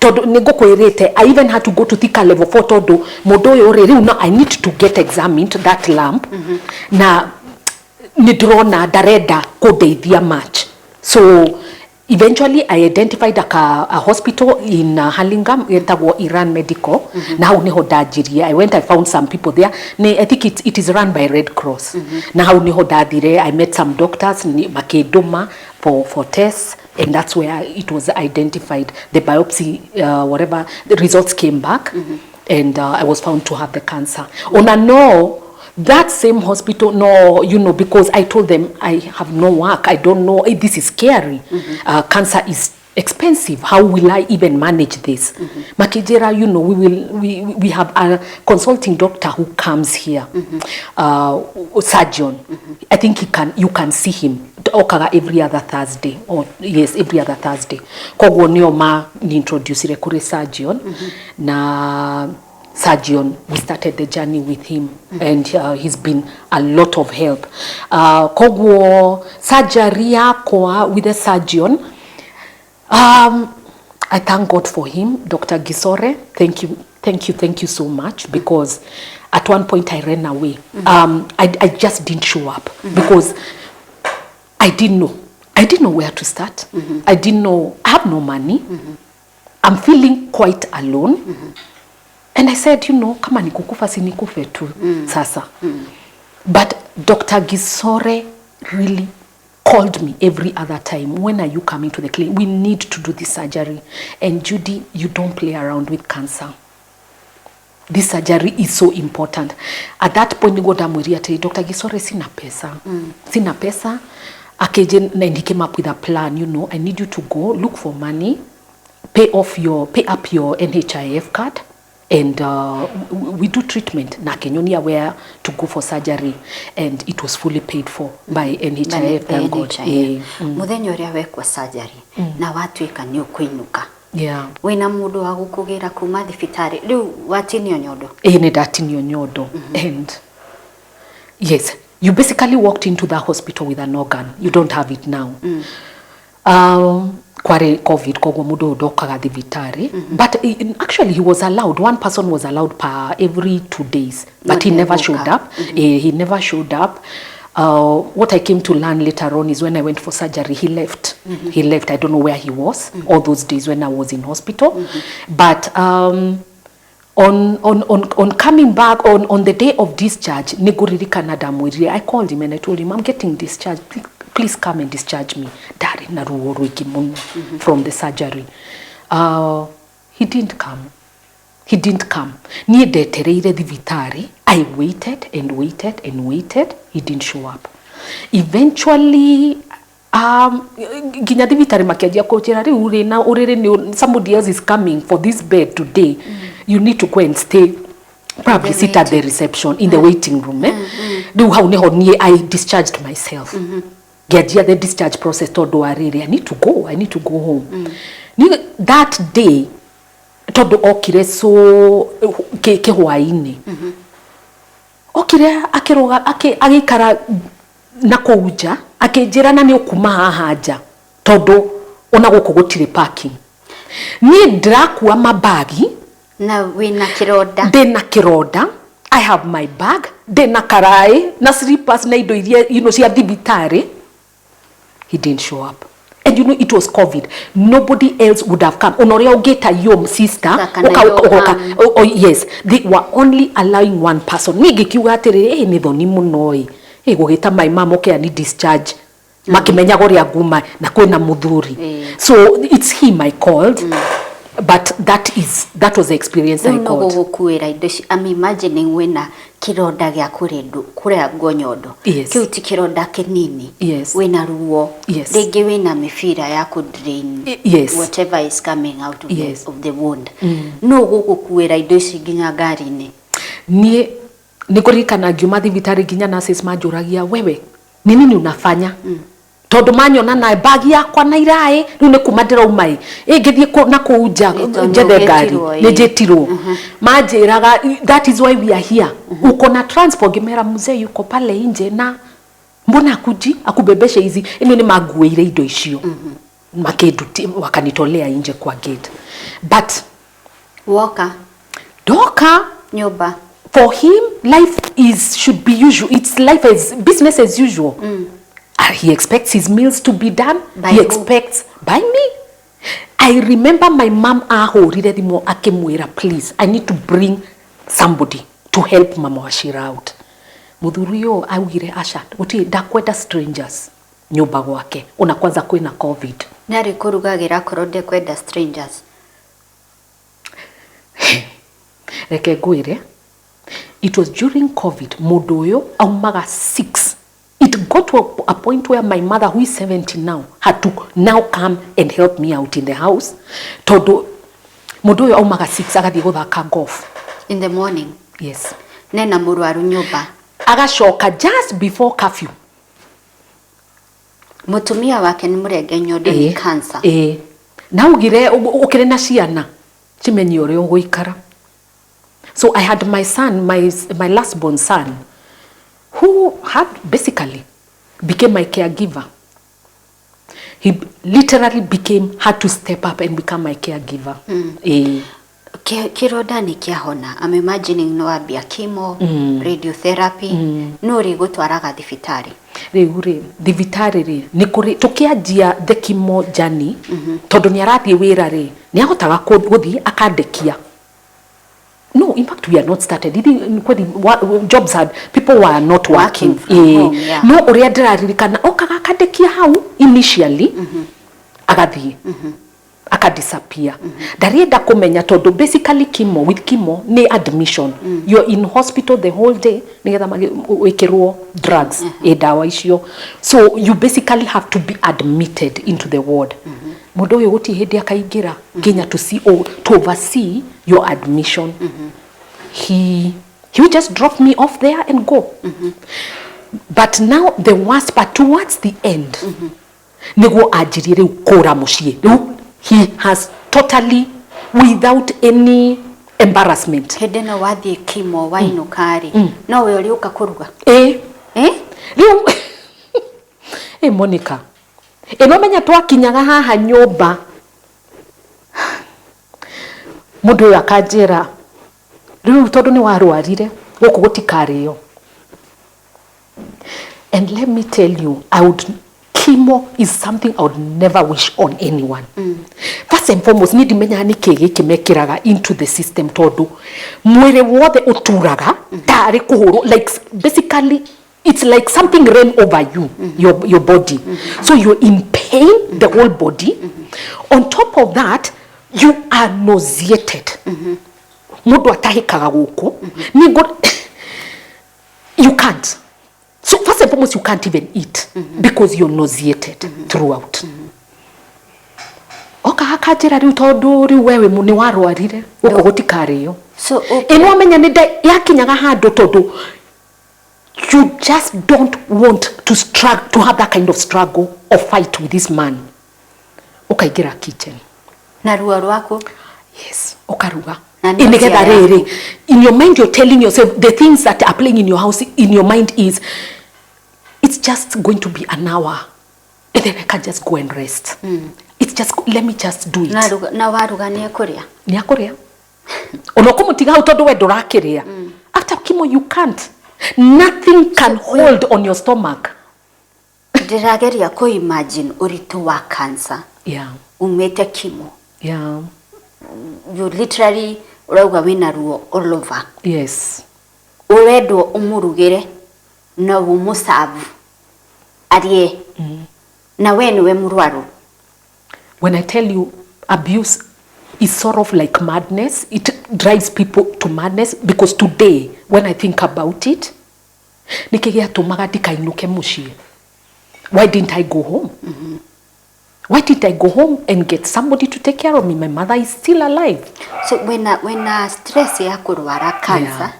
todo nego kwirite I even had to go to Thika level 4 todo modo yo riri no I need to get examined that lump na nidrona dareda kodeithia match so eventually I identified a hospital in Hurlingham yetagwo Iran Medical na hau niho dajiria I went I found some people there I think it is run by Red Cross na hau niho dathire I met some doctors makiduma for tests and that's where it was identified the biopsy whatever the results came back and I was found to have the cancer no that same hospital no you know because I told them I have no work I don't know this is scary cancer is expensive how will I even manage this makijera you know we have a consulting doctor who comes here surgeon I think you can see him okaga every other Thursday or yes every other Thursday koguo nio ma ni introduce kuri surgeon na surgeon we started the journey with him and he's been a lot of help koguo surgery yako with the surgeon I thank God for him Dr. Gisore thank you so much because at one point I ran away I just didn't show up because I didn't know where to start I didn't know I have no money I'm feeling quite alone and I said you know kama nikukufa sinikufe tu sasa but Dr. Gisore really called me every other time when are you coming to the clinic we need to do this surgery and Judy you don't play around with cancer this surgery is so important at that point nigo damwiria ati Dr. Gisore sina pesa akeje and he came up with a plan you know I need you to go look for money pay up your NHIF card, and we do treatment na Kenyonia where to go for surgery, and it was fully paid for by NHIF. Thank God. Muthenya uria wekwa surgery na watuika ni ukuinuka. Yeah. Wina mundu wa gukugira kuma thibitari riu watinio nyondo. Ni datinio nyondo. And yes, you basically walked into the hospital with an organ. You don't have it now. Kware COVID kogwo mundu ndokaga thibitari, but actually he was allowed, one person was allowed per every 2 days, but he never showed up. He never showed up. What I came to learn later on is when I went for surgery, he left. He left. I don't know where he was all those days when I was in hospital. But on coming back on the day of discharge, I called him and I told him, I'm getting discharged. Please come and discharge me. Dari na ruo rwingi muno from the surgery. He didn't come. He didn't come. Niĩ ndetereire thibitari. I waited and waited and waited. He didn't show up. Eventually, nginya thibitari makianjia kũnjĩra rĩu rĩ na ũrĩrĩ somebody else is coming for this bed today. You need to go and stay. Probably sit at the reception in the waiting room. Rĩu hau nĩho niĩ I discharged myself. Gĩanjia the discharge process tondũ wa rĩrĩ I need to go home. That day todo okire so kihwaini okire akiroga agikara na kuja akinjira na ni ukuma haha nja todo ona guko gutire parking ni ndrakua mabagi na wina kiroda kiroda. I have my bag na karai na slippers na indo iria cia thibitari. He didn't show up. And it was COVID. Nobody else would have come. Honoria ugeta your sister. Yes. They were only allowing one person. Nigi kiuga atiri ni thoni muno gugita my mom okay I need discharge. Makimenya goria guma na kwena muthuri. So it's him I called. But that was the experience I called. I'm imagining when kironda gya kurea ngonyondo kiu ti kironda kinini wina ruo rĩngĩ wina mĩbira ya drain whatever is coming out of the wound no gukukuira indo ici nginya ngari-inĩ. Niĩ nĩkũririkana ngiuma thibitari nginya nurses manjũragia wewe ni nini unafanya tondu manyona na bagi yakwa na iraĩ rĩu nĩ kuma ndĩrauma ngĩthiĩ na kuja njethe ngari nĩ njetirwo manjĩraga that is why we are here. Uko na transport ngĩmera mzee yuko pale nje na mbona akubebeshe hizi ino ni magueire indo icio makeduti wakanitolea nje kwa gate but doka nyumba for him life should be usual. It's life as business as usual. He expects his meals to be done. He expects by me. I remember my mom ahorire thimo akimwira please I need to bring somebody to help mama Washira out. Muthurio augire asha uti ndakwenda strangers nyumba gwake ona kwanza kwina COVID. Nari kurugagira korode kwenda strangers. Reke ngwire it was during COVID mundu uyo aumaga 6. It got to a point where my mother, who is 70 now, had to now come and help me out in the house. Todo mundu uyo aumaga 6 agathie guthaka golf in the morning. Yes. Nena murwaru nyumba agacoka just before curfew. Mutumia wake ni murenge nyondo ni cancer. Na ugire ukire na ciana cimenye uri uguikara. So I had my son, my last born son, who basically became my caregiver. He literally had to step up and become my caregiver. Kiroda ni kiahona. I'm imagining no abia chemo, radiotherapy, no ri gutwaraga thibitari. Riu thibitari ri ni kuri tukianjia the chemo journey tondu ni arathie wira ri ni ahotaga guthie akandekia. No, in fact, we are not started. Jobs people were not working. Home, yeah. No, uria ndiraririkana okaga akandekia hau initially agathie akadisappear. Ndarienda kumenya tondu basically with chemo ni admission. You're in hospital the whole day nigetha wikirwo drugs dawa icio. So you basically have to be admitted into the ward. Mundu uyu guti hindi akaingira nginya to oversee your admission. He would just drop me off there and go. But now the worst part, towards the end, niguo ajirire kura mucie. He has totally, without any embarrassment. Hede no wathie kimo wainukari. No we uriuka kuruga. Riu Monica. Eno menya twakinyaga haha nyumba. Mundu uyu akanjira. Riu tondu ni warwarire guku gutikario. And let me tell you, chemo is something I would never wish on anyone. First and foremost, ni dimenya ni kege kimekiraga into the system tondu mwire wothe uturaga tari kuhuru, like basically it's like something ran over you, your body. So you're in pain, the whole body. On top of that, you are nauseated. Mundu atahikaga guku. You can't. So first and foremost, you can't even eat because you're nauseated throughout. Oka hakajira riu tondu riu wewe ni warwarire guku gutikario. So eno menya ni yakinyaga handu tondu you just don't want to struggle, to have that kind of struggle or fight with this man. Ukaigira kitchen. Na ruo rwako? Yes, ukaruga. Inegeda rere. In your mind, you're telling yourself the things that are playing in your house, in your mind is, it's just going to be an hour. And then I can just go and rest. It's just, let me just do it. Na waruga ni akuria? Ni akuria. Onokumutiga utondo we dorakiria. After chemo, you can't. Nothing can hold on your stomach. Ndirageria ko imagine uritu wa cancer. Yeah. Umete chemo. Yeah. You literally urauga wina ruo all over. Yes. Urendo umurugire na umusavu. Arie. Na we niwe murwaru. When I tell you abuse is sort of like madness, it drives people to madness because today when I think about it, nikigea tumaga ndikainuke mucie. Why didn't I go home? Why didn't I go home and get somebody to take care of me? My mother is still alive. So when a stress ya kurwara cancer,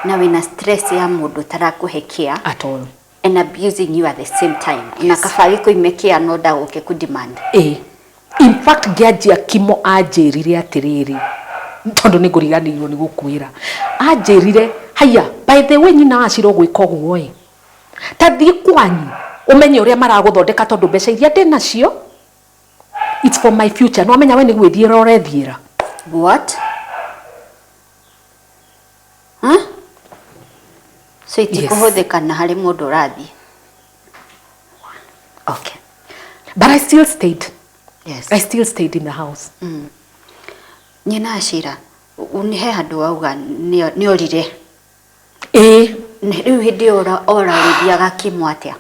na when a stress ya mundu tarakuhekia at all, and abusing you at the same time, na kafari ko imekia no da oke ku demand. In fact, giajia chemo ajirire atiriri. Tondu ni guriganirwo ni gukwira. Ajirire, haya, by the way nyina aciro gwika guo tathi kwanyu umenye uria maraguthondeka tondu mbeca iria ndinacio, it's for my future. No amenya we ni gwithira urethira. What? So itikuhuthika na hari mundu rathi. Okay. But I still stayed. Yes. I still stayed in the house. Nyina ashira unihe handu wauga ni orire. Riu hindi ora rithiaga chemo atia?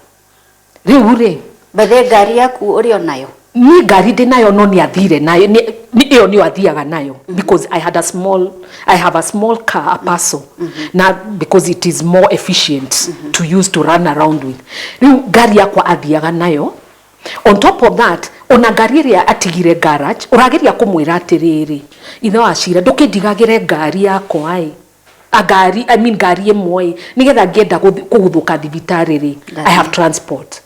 Riu ri bathe ngari yaku uri onayo? Ni ngari ndinayo no ni athire nayo ni iyo ni athiaga nayo because I have a small car, a Paso. Now because it is more efficient to use to run around with. Riu ngari yakwa athiaga nayo. On top of that, ona ngari iria atigire garage, urageria kumwira atiriri ithe wacira ndukindigagire ngari yakwa ngari imwe nigetha ngienda kuguthuka thibitari ri I have transport.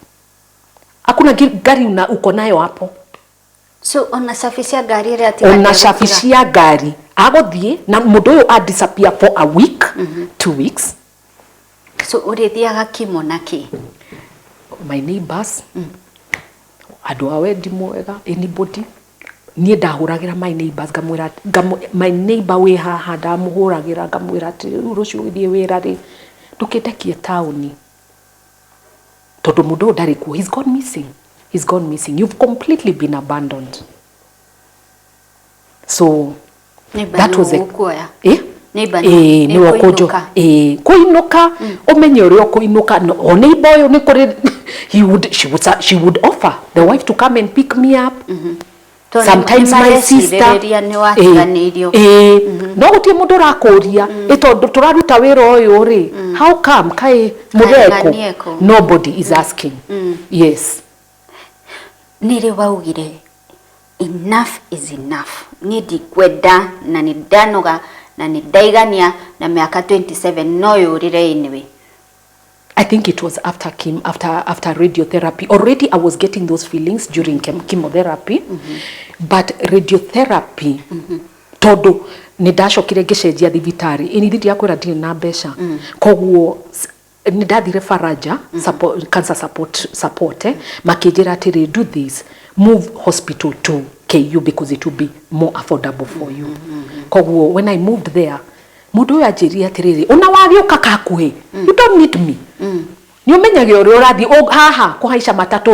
Hakuna gari uko nayo hapo. So unasafishia gari ile ati unasafishia gari agothie na mundu uyu disappear for a week, 2 weeks. So urithiaga chemo naki? My neighbors, adu awe ndi mwega, anybody nie ndahuragira my neighbors ngamwira my neighbor we haha ndamuhuragira ngamwira ati rucio githie wira ri ndukindekie tauni tondu mundu ndari ku. He's gone missing. You've completely been abandoned. So that was ni wakojo kuinuka umenye uri kuinuka o neighbor yo ni kuri she would offer the wife to come and pick me up. Sometimes my sister no gutie mundu rakuria tondu turaruta wira uyu ri how come kai mureko? Nobody is asking. Yes. Nire waugire enough is enough. Ni dikwenda na ni danoga na ni daigania na miaka 27 no yurire anyway. I think it was after radiotherapy. Already I was getting those feelings during chemotherapy, but radiotherapy todo nidashokire ngicenjia thibitari inithi yakwira ndire na mbeca koguo nidathire Faraja cancer support makinjira atiri do this, move hospital to KU because it will be more affordable for you. Koguo when I moved there, mundu uyu anjiria atiriri una wagioka kakuhi, you don't need me. Ni umenyage uri urathi haha kuhaica matatu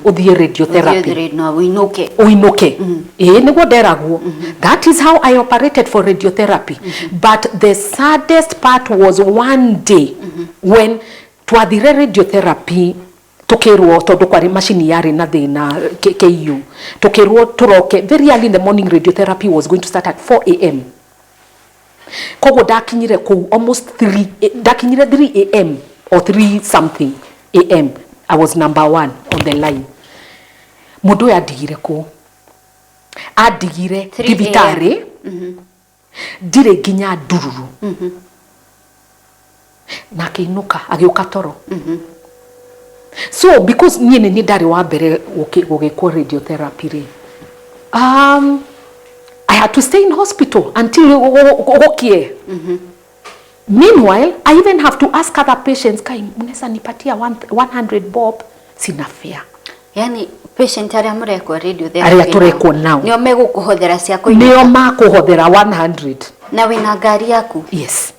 uthie radiotherapy no uinuke niguo nderagwo. That is how I operated for radiotherapy. But the saddest part was one day when twathire radiotherapy tukirwo tondu kwari machine yari na thina KU tukirwo turoke very early in the morning. Radiotherapy was going to start at 4 a.m. kogo dakinyire ku almost 3 a.m. or 3 something a.m. I was number 1 on the line. Mundu adigire ku adigire thibitari dire ginya dururu na kinuka agioka toro. So because nie ni ndari wa mbere gugikwo radiotherapy I had to stay in hospital until okay. Meanwhile, I even have to ask other patients, kai mnesa nipatia 100 bob, sina fare. Yani patient aria murekwo radiotherapy aria turekwo now nio megukuhothera cia nio makuhothera 100 na wina ngari yaku. Yes.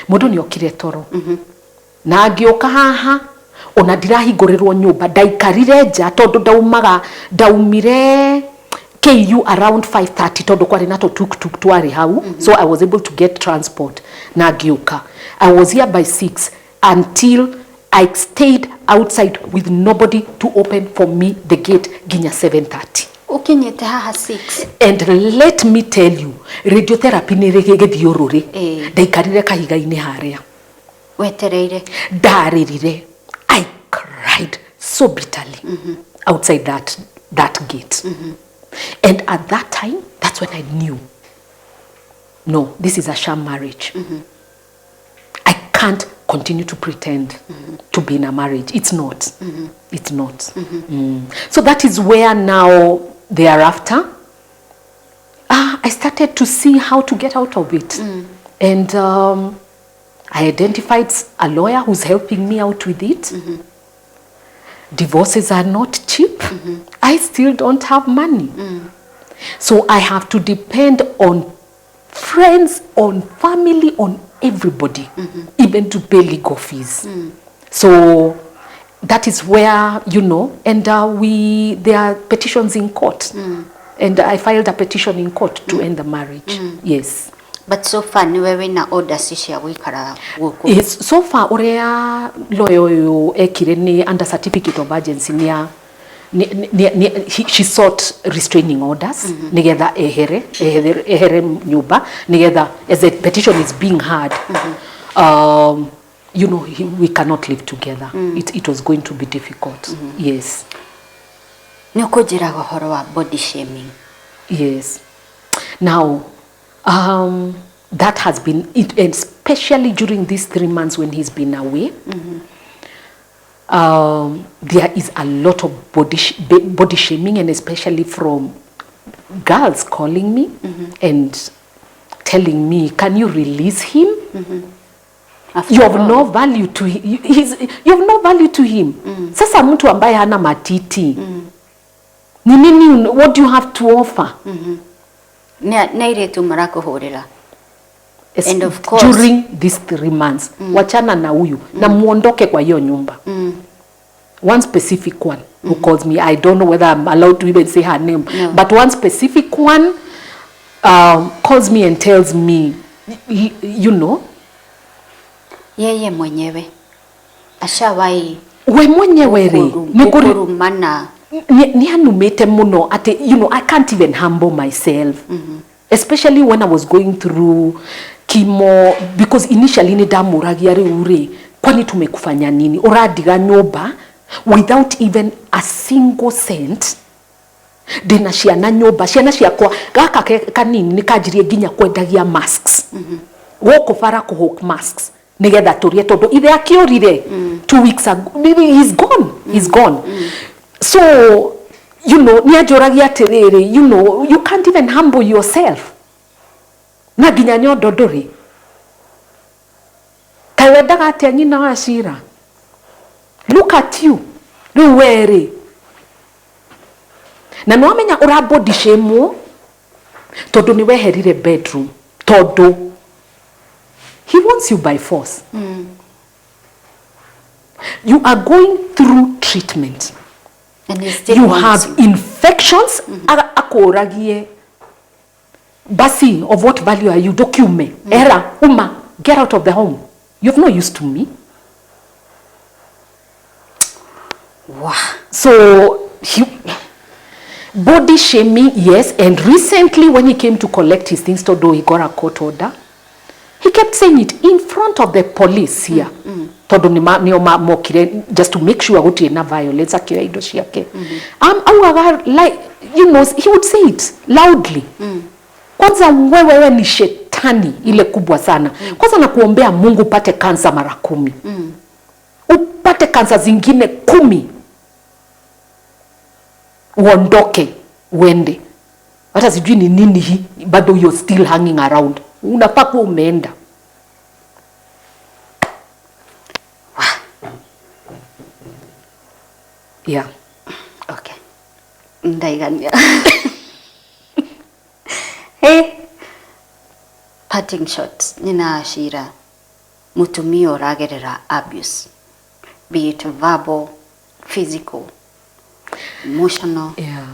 Mundu ni okire toro na agioka haha ona ndirahingũrĩrwo nyũmba ndaikarire nja tondu ndaumire KU around 5:30 tondu kwari nato tuk twari hau. So I was able to get transport na ngioka. I was here by 6 until I stayed outside with nobody to open for me the gate ginya 7:30. Ukinyete haha 6. And let me tell you, radiotherapy ni rigigithiururi ndaikarire kahiga-ini haria wetereire ndaririre. I cried so bitterly outside that gate. And at that time, that's when I knew, no, this is a sham marriage. I can't continue to pretend to be in a marriage. It's not. It's not. So that is where now, thereafter, I started to see how to get out of it. And I identified a lawyer who's helping me out with it. Divorces are not cheap. I still don't have money. So I have to depend on friends, on family, on everybody, even to pay legal fees. So that is where, you know, and there are petitions in court. And I filed a petition in court to end the marriage. Yes. But so far niwe wina orders cia wikara guku. Yes, so far orea lawyer ekire ni under certificate of urgency she sought restraining orders nigetha ehere nyumba nigetha as the petition is being heard. You know, we cannot live together. It was going to be difficult. Yes. Ni ukujira gohoro wa body shaming. Yes. Now that has been it, especially during these 3 months when he's been away. There is a lot of body shaming, and especially from girls calling me and telling me, can you release him? You have no value to him. You have no value to him. Sasa mtu ambaye hana matiti. Ni nini, what do you have to offer? Na ile tu marakuhurira. And of course during these 3 months wachana na huyu na muondoke kwa hiyo nyumba. One specific one who calls me, I don't know whether I'm allowed to even say her name, but one specific one calls me and tells me, you know, yeye mwenyewe ashawai we mwenyewe nikurumana ni anumete muno ate, you know, I can't even humble myself. Especially when I was going through chemo, because initially ni damuragia uri kwani tumekufanya nini, uradiga nyumba without even a single cent. Dina ciana nyumba, ciana ciakwa gaka kanini nikajirie nginya kwendagia masks. Goko fara kuhawk masks. Nigetha turie tondu ithe akiorire 2 weeks ago. He's gone. He's gone. So, you know, niajoragia atiriri, you know, you can't even humble yourself. Na nginya nyondo nduri. Kawendaga atia nyina wa Shira. Look at you. Riu weri. Na nwamenya ura body shame tondu ni weherire bedroom tondu he wants you by force. You are going through treatment. And he still you wants have infections. Akoragie basi, of what value are you? Docume era uma, get out of the home. You've no use to me. Wow. So body shaming, yes. And recently when he came to collect his things, although he got a court order, he kept saying it in front of the police here. Just to make sure guti na violence akira indo ciake. Like, you know, he would say it loudly. Kwanza wewe ni shetani ile kubwa sana. Kwanza nakuombea Mungu upate kansa mara 10. Upate kansa zingine 10. Uondoke, uende. Hata sijui ni nini hii, bado you're still hanging around. Unafaa kuwa umeenda. Yeah. Okay. Ndaigania. Hey. Parting shots. Nina Ashira. Mutumio ragerera abuse. Be it verbal, physical, emotional. Yeah.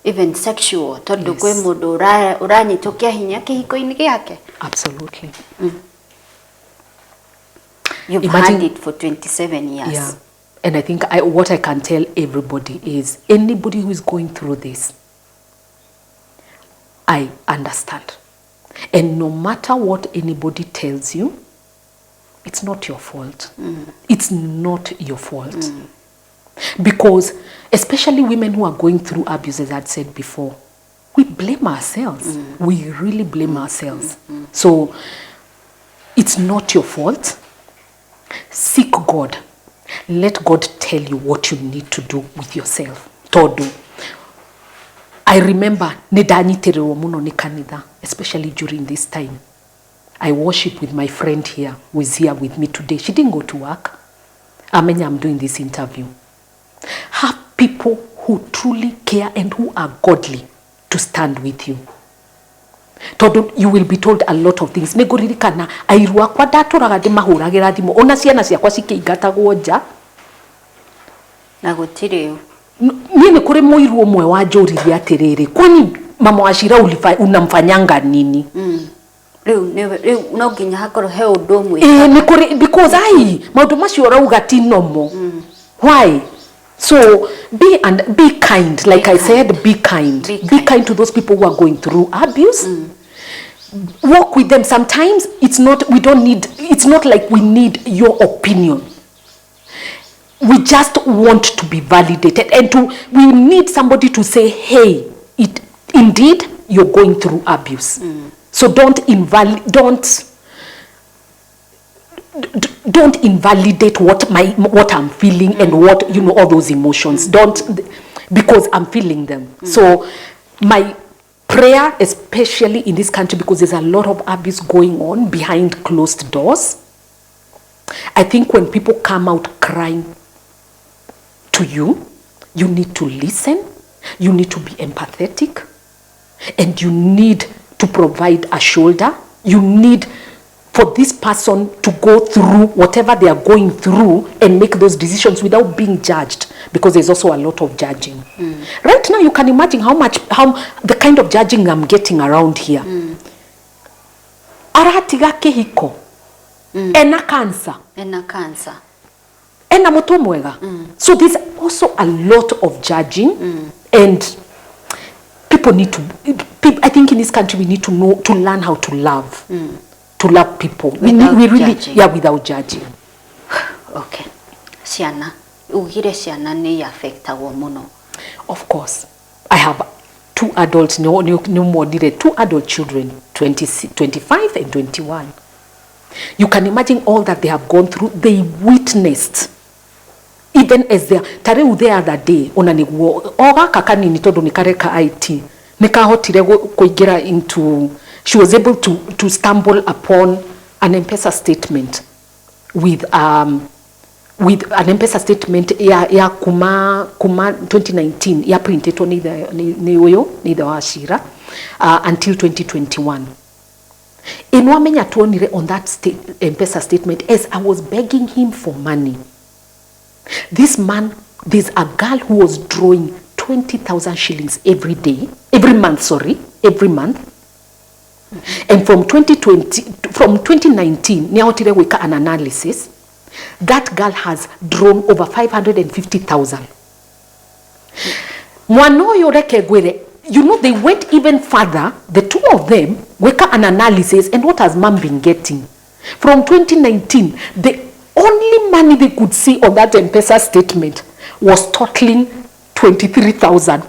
Even sexual. Tondu Yes. kwe mundu uranyitokia hinya kihiko-ini giake. Absolutely. You've Imagine- had it for 27 years. Yeah. And I think what I can tell everybody is anybody who is going through this, I understand. And no matter what anybody tells you, it's not your fault. It's not your fault. Because especially women who are going through abuse, as I'd said before, we blame ourselves. We really blame ourselves. So it's not your fault. Seek God. Let God tell you what you need to do with yourself. Todo. I remember nidanyitirwo muno ni kanitha, especially during this time. I worship with my friend here, who is here with me today. She didn't go to work. Amenya, I'm doing this interview. Have people who truly care and who are godly to stand with you. Todo, you will be told a lot of things. Negoririkana airwa kwa datoraga de mahuragira thimo. Ona ciana ciakwa cikĩingatagwo nja. Na gutiri Niĩ nĩ kũrĩ mũiru ũmwe wanjũririe atĩrĩrĩ, kwani mama wa Shira unamfanyanga nini? riu no nginya hakorwo he undu umwe. Nĩ kũrĩ, because maũndũ macio ũrauga ti normal. Why? So be kind, like I said, be kind. Be kind to those people who are going through abuse. Walk with them. Sometimes it's not like we need your opinion. We just want to be validated, and we need somebody to say, hey, indeed you're going through abuse. So don't invalidate what I'm feeling and what, you know, all those emotions. Don't, because I'm feeling them. So my prayer, especially in this country, because there's a lot of abuse going on behind closed doors, I think when people come out crying to you, you need to listen, you need to be empathetic, and you need to provide a shoulder. You need for this person to go through whatever they are going through and make those decisions without being judged, because there's also a lot of judging. Right now, you can imagine how the kind of judging I'm getting around here. Aratiga kehiko, ena cancer, ena mutu mwega. So there's also a lot of judging, and people need to. I think in this country we need to learn how to love. To love people. We really, judging. yeah, without judging. Okay. Siana, ugire ciana ni affectagwo muno. Of course, I have 2 adults, no more dire 2 adult children, 25 and 21. You can imagine all that they have gone through. They witnessed, even as they tareu the other day, onaniguo oga kakani ni tondu nikareka IT nikahotire kuingira into, she was able to stumble upon an M-Pesa statement with an M-Pesa statement ya kuma 2019 ya printed ni uyo ni the washira until 2021. Inwamenya tuonire on that M-Pesa statement as I was begging him for money. This man, there's a girl who was drawing 20,000 shillings every month. And from 2019, niaotire weka an analysis, that girl has drawn over 550,000. Mwanoyo reke gwere, you know, they went even further, the 2 of them, weka an analysis, and what has mom been getting? From 2019, the only money they could see on that M-Pesa statement was totaling 23,000.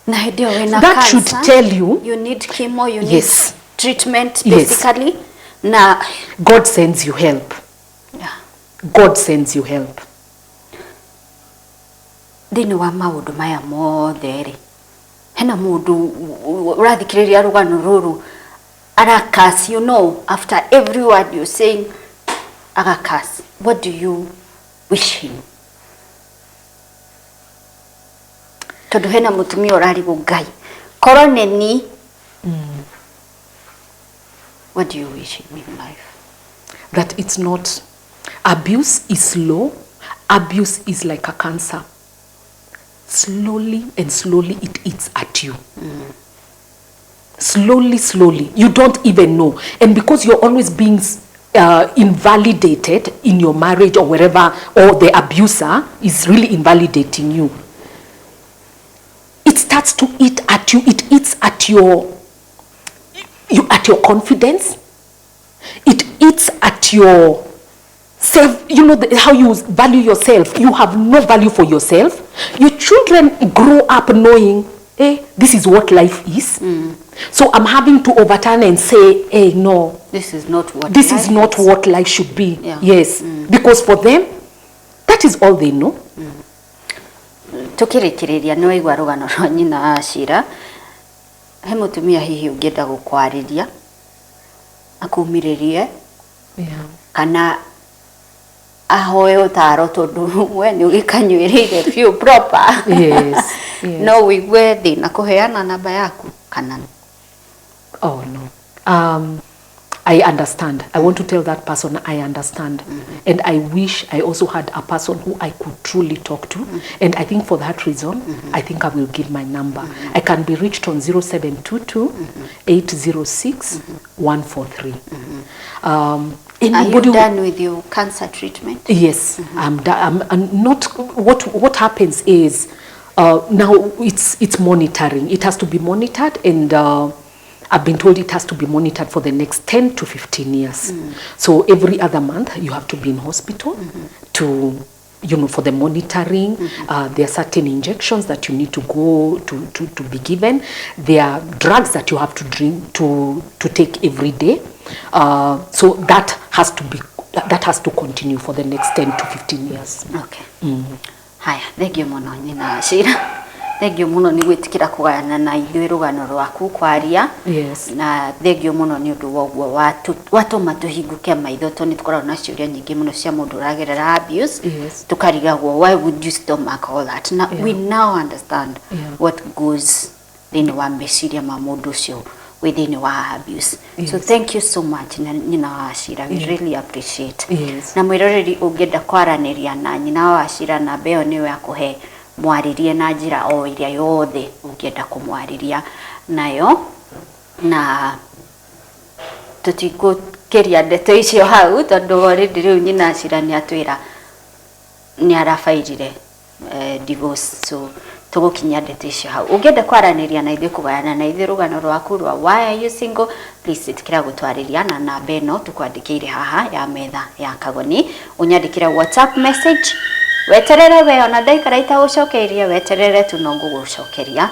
That should tell you need chemo, you yes, need treatment basically. Yes. Na God sends you help. Yeah. God sends you help. Thini wa maundu maya mothe ri hena mundu urathikiriria rugano ruru arakas, you know, after every word you saying agakas. What do you wish him? Tondu hena mutumia urari Ngai koroneni. What do you wish him in life? That it's not, abuse is slow. Abuse is like a cancer. Slowly and slowly it eats at you. Slowly. You don't even know. And because you're always being invalidated in your marriage or wherever, or the abuser is really invalidating you, it starts to eat at you. It eats at your confidence. It eats at your self, you know, how you value yourself. You have no value for yourself. Your children grow up knowing, this is what life is. So I'm having to overturn and say, no, this is not what life should be. Yeah. Yes, because for them, that is all they know. Tukirikiria no igwa rugano rwa nyina Ashira he mutumia hihi ungenda gukwariria akumiririe kana ahoe utaro tondu we ni ugikanyuirire few proper. Yes. No wigwe thina kuheana namba yaku kana? Oh no. I understand. I want to tell that person I understand. And I wish I also had a person who I could truly talk to. And I think for that reason, I think I will give my number. I can be reached on 0722-806-143. Are you done with your cancer treatment? Yes, I'm done. I'm not. What happens is now it's monitoring. It has to be monitored, and I've been told it has to be monitored for the next 10 to 15 years. So every other month you have to be in hospital to, for the monitoring. There are certain injections that you need to go to be given. There are drugs that you have to drink to take every day. So that has to continue for the next 10 to 15 years. Okay. Haya, thank you muno nyina Ashira. Thank you muno ni gwitikira kugayana na ithuĩ rugano rwaku kwaria. Yes. Na thank you muno ni undu woguo watuma tuhinguke maitho toni tukoragwo na ciuria nyingi muno cia mundu uragerera abuse. Yes. Tukarigagwo, why would you stomach all that? Now we now understand what goes thĩinĩ wa meciria ma mundu ũcio within wa abuse. Yes. So thank you so much nyina wa Ashira. We really appreciate. Yes. Na mwiroreri ungenda kwaraniria na nyina wa Ashira na beo niwe akuhe mwaririe na njira o iria yothe ungienda kumwariria nayo, na tutikukiria ndeto icio hau tondu already riu nyina Ashira ni atwira ni arafairire divorce. So tugukinya ndeto icio hau ungenda kwaraniria na ithuĩ kugayana na ithuĩ rugano rwaku rwa why are you single please itikira gutwariria na namba ĩno tukwandĩkĩire haha ya Metha ya Kagoni unyandĩkire WhatsApp message weterere we ona ndaikara itagucokeria weterere tu no ngugucokeria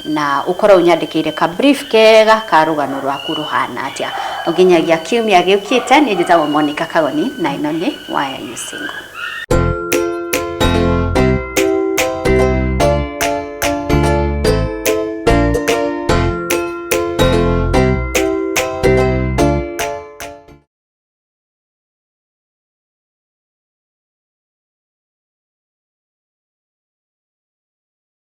na ukora unyandĩkĩire ka brief kega ka rugano rwaku ruhana atia nginyagia kiumia gĩũkĩte nĩ ndĩtagwo Monica Kagoni na ino nĩ why are you single.